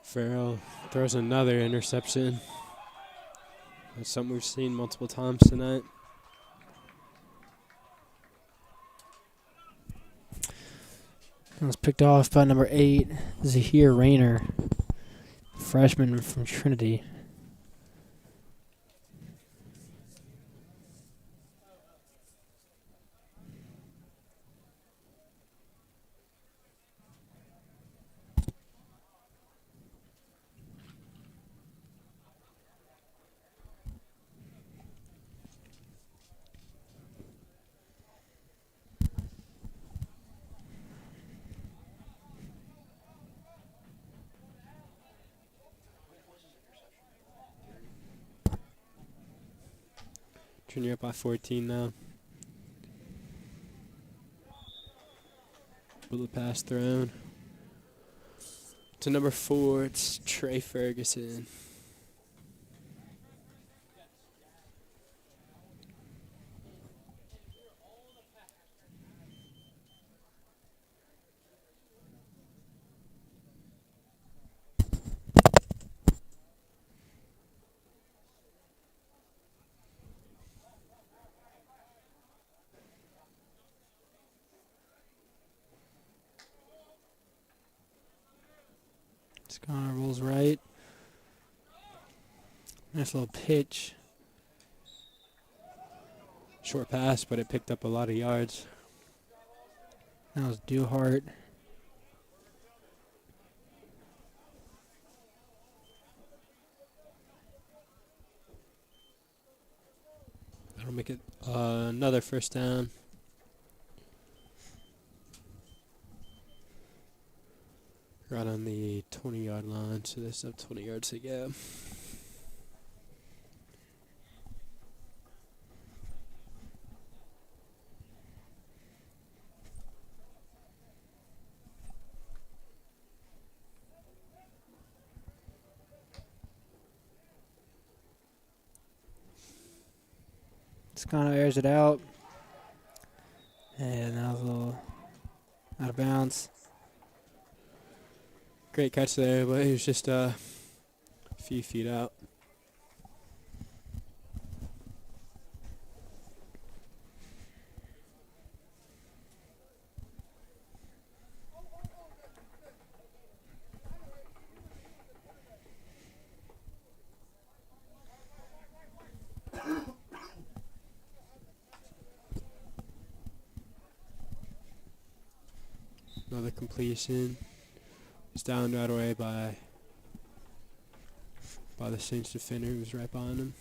Farrell throws another interception. That's something we've seen multiple times tonight. It was picked off by number 8, Zahir Rayner, freshman from Trinity. Junior up by 14 now. Bullet pass thrown. To number 4, it's Trey Ferguson. Connor rolls right. Nice little pitch. Short pass, but it picked up a lot of yards. That was Duhart. That'll make it another first down. Right on the 20-yard line, so they still have 20 yards to go. Scano airs it out. And that was a little out of bounds. Great catch there, but he was just a few feet out. Another completion. He's down right away by the Saints defender who was right behind him.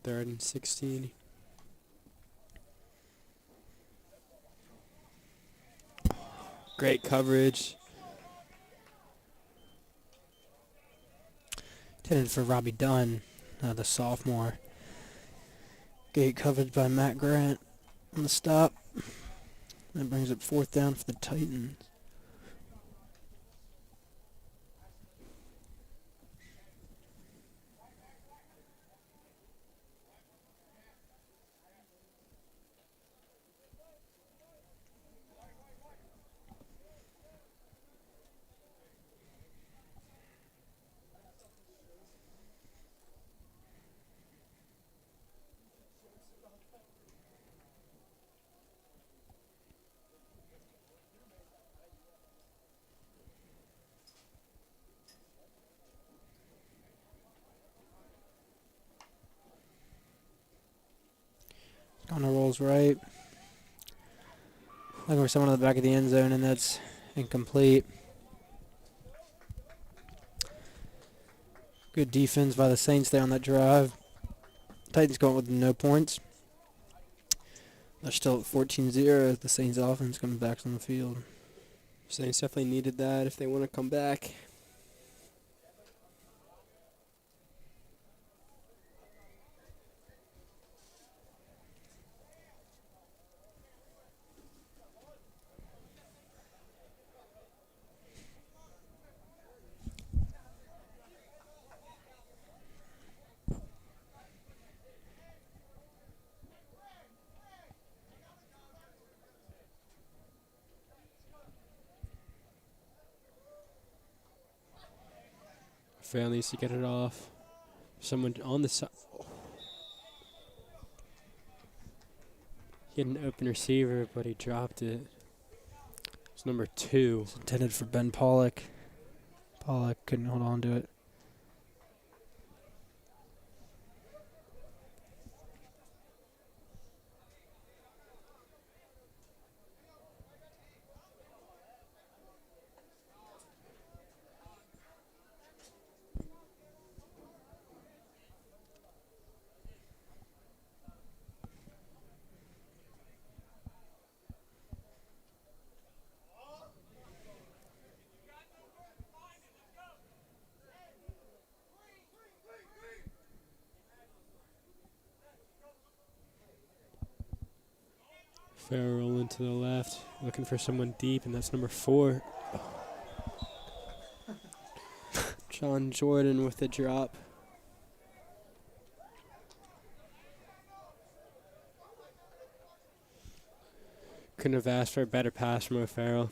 Third and 16. Great coverage. Intended for Robbie Dunn, the sophomore. Great coverage by Matt Grant on the stop. That brings up fourth down for the Titans. Connor rolls right. Looking for someone on the back of the end zone, and that's incomplete. Good defense by the Saints there on that drive. Titans going with no points. They're still at 14-0. The Saints offense comes back on the field. Saints definitely needed that if they want to come back. Fail needs to get it off. Someone on the side. He had an open receiver, but he dropped it. It's number 2. It's intended for Ben Pollock. Pollock couldn't hold on to it. Fair rolling to the left, looking for someone deep, and that's number 4. John Jordan with the drop. Couldn't have asked for a better pass from O'Farrell.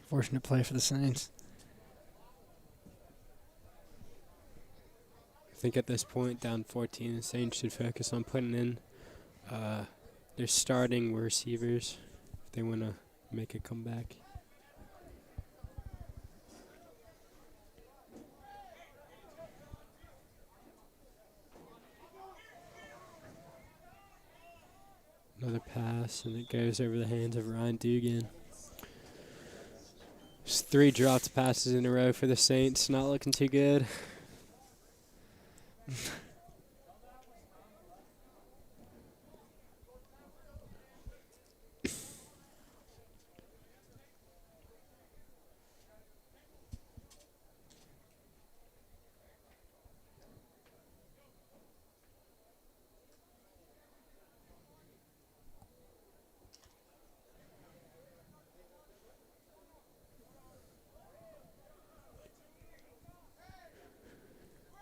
Fortunate play for the Saints. I think at this point, down 14, the Saints should focus on putting in their starting receivers if they want to make a comeback. Another pass, and it goes over the hands of Ryan Dugan. Just 3 dropped passes in a row for the Saints. Not looking too good.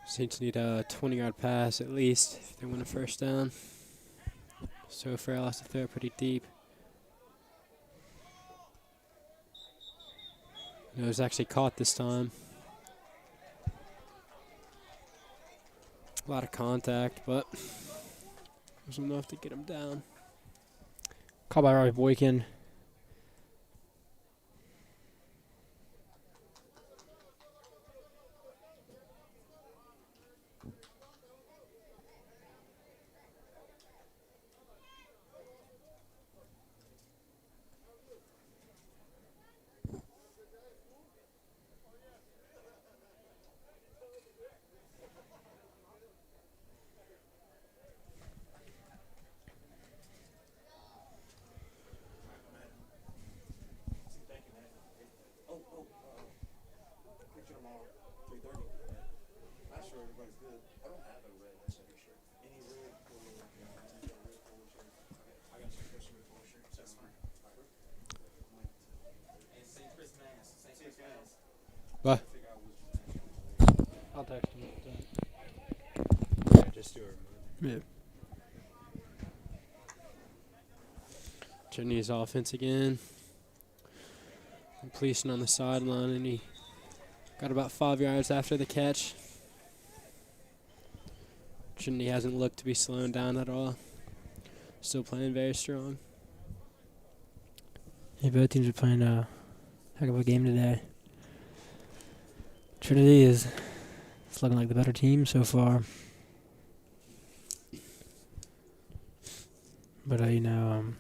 Saints need a 20-yard pass at least if they want a first down. So Farrell has to throw pretty deep. It was actually caught this time. A lot of contact, but was enough to get him down. Call by Roy Boykin. What? I'll text him. Yeah, just do it. Yeah. Trinity's offense again. Completion on the sideline, and he got about 5 yards after the catch. Trinity hasn't looked to be slowing down at all. Still playing very strong. Yeah, both teams are playing a heck of a game today. Trinity is looking like the better team so far. But, in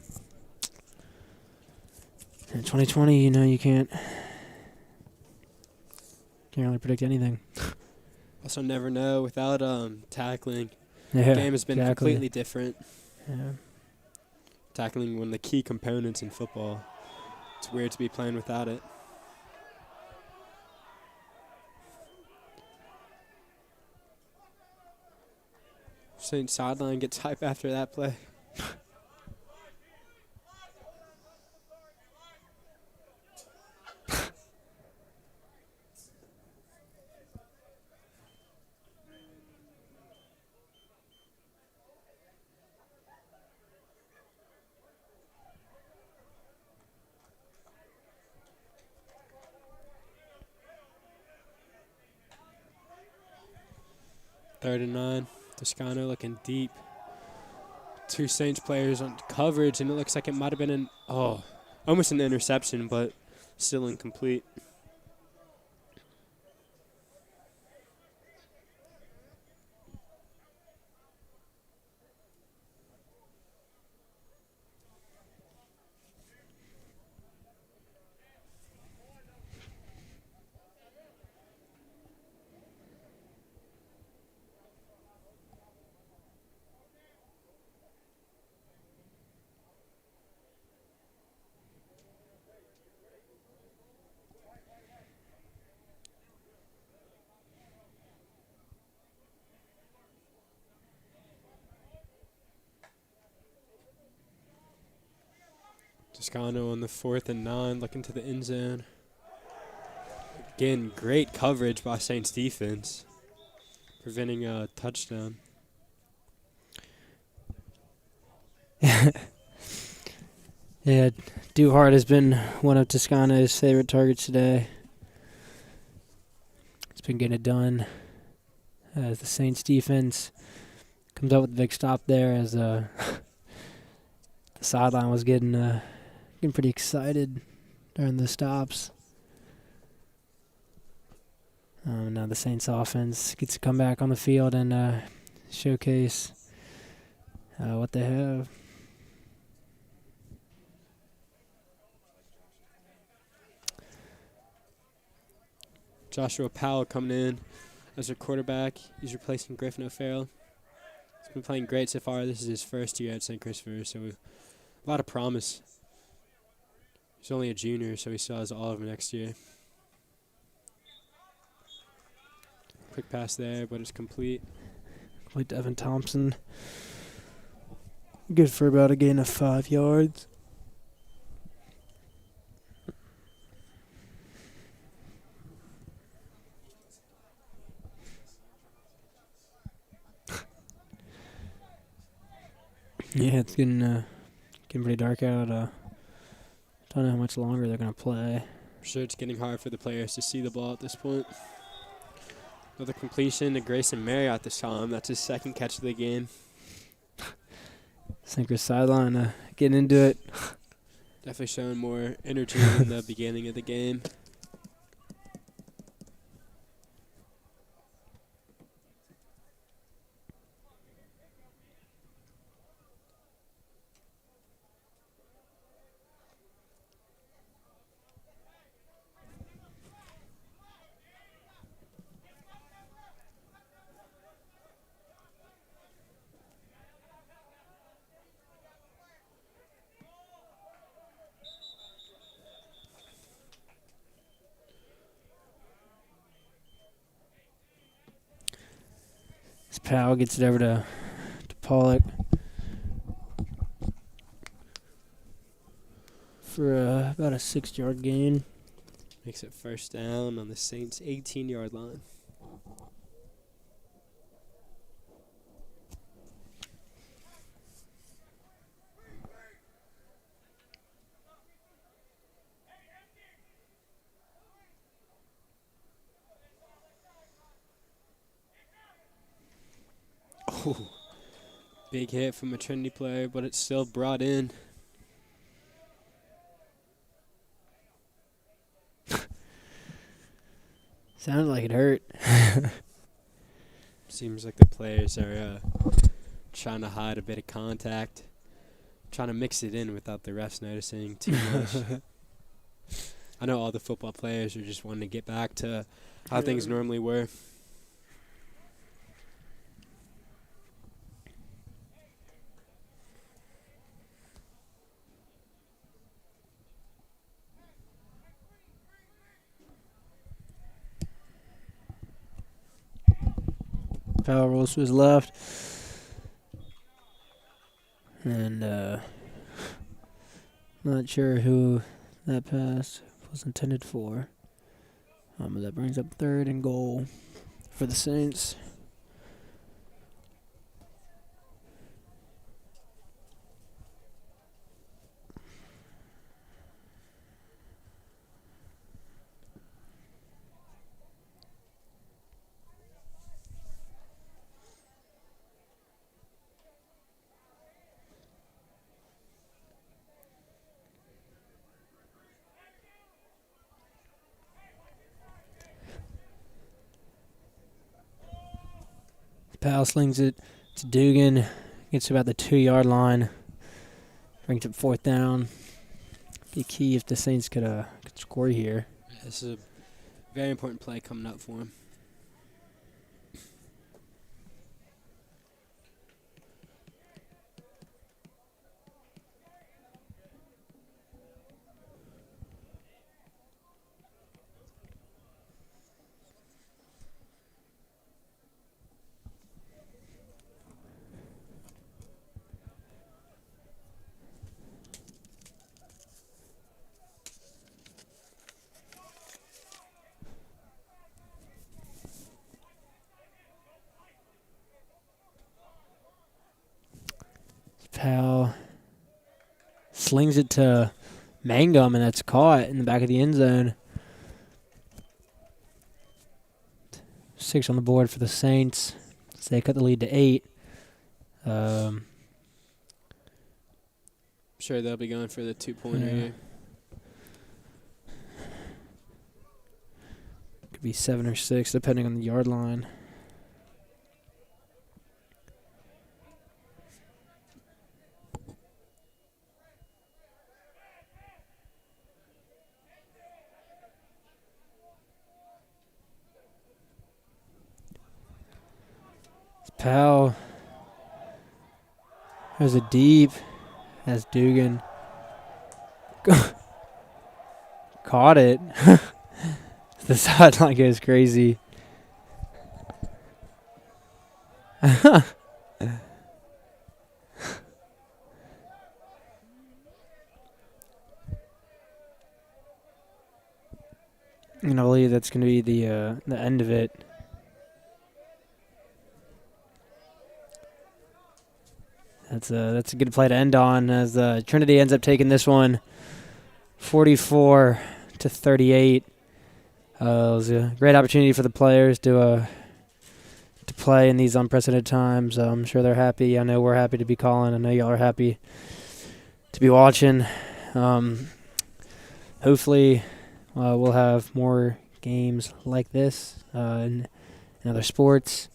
2020, you can't really predict anything. Also never know without tackling. Yeah, The game has been exactly. completely different. Yeah. Tackling one of the key components in football. It's weird to be playing without it. Saint sideline gets hype after that play. Third and 9. Toscano looking deep. 2 Saints players on coverage, and it looks like it might have been almost an interception, but still incomplete. Toscano on the 4th and 9, looking to the end zone. Again, great coverage by Saints defense, preventing a touchdown. Yeah, Duhart has been one of Toscano's favorite targets today. He's been getting it done as the Saints defense comes up with a big stop there as the sideline was getting pretty excited during the stops. Now the Saints offense gets to come back on the field and showcase what they have. Joshua Powell coming in as their quarterback. He's replacing Griffin O'Farrell. He's been playing great so far. This is his first year at St. Christopher, so a lot of promise. He's only a junior, so he still has all of them next year. Quick pass there, but it's complete. Complete to Evan Thompson. Good for about a gain of 5 yards. Yeah, it's getting pretty dark out. Don't know how much longer they're going to play. I'm sure it's getting hard for the players to see the ball at this point. Another completion to Grayson Marriott this time. That's his second catch of the game. Sinker's sideline getting into it. Definitely showing more energy in the beginning of the game. Powell gets it over to Pollock for about a 6-yard gain. Makes it first down on the Saints' 18-yard line. Oh, big hit from a Trinity player, but it's still brought in. Sounded like it hurt. Seems like the players are trying to hide a bit of contact, trying to mix it in without the refs noticing too much. I know all the football players are just wanting to get back to how things normally were. Powell rolls to his left. And not sure who that pass was intended for. But that brings up 3rd and goal for the Saints. Powell slings it to Dugan. Gets to about the 2-yard line. Brings up 4th down. Be key if the Saints could score here. This is a very important play coming up for him. Powell slings it to Mangum, and that's caught in the back of the end zone. 6 on the board for the Saints. So they cut the lead to 8. Sure, they'll be going for the 2-pointer here. Could be 7 or 6, depending on the yard line. Powell. There's a deep. That's Dugan. Caught it. The sideline goes crazy. And I believe that's going to be the end of it. That's a good play to end on, as Trinity ends up taking this one 44-38. It was a great opportunity for the players to play in these unprecedented times. I'm sure they're happy. I know we're happy to be calling. I know y'all are happy to be watching. Hopefully we'll have more games like this in other sports.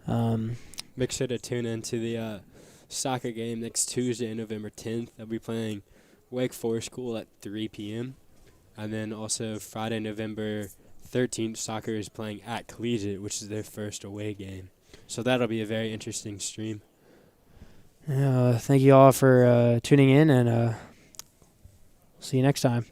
Make sure to tune into the soccer game next Tuesday, November 10th. They'll be playing Wake Forest School at 3 p.m. And then also Friday, November 13th, soccer is playing at Collegiate, which is their first away game. So that'll be a very interesting stream. Thank you all for tuning in, and see you next time.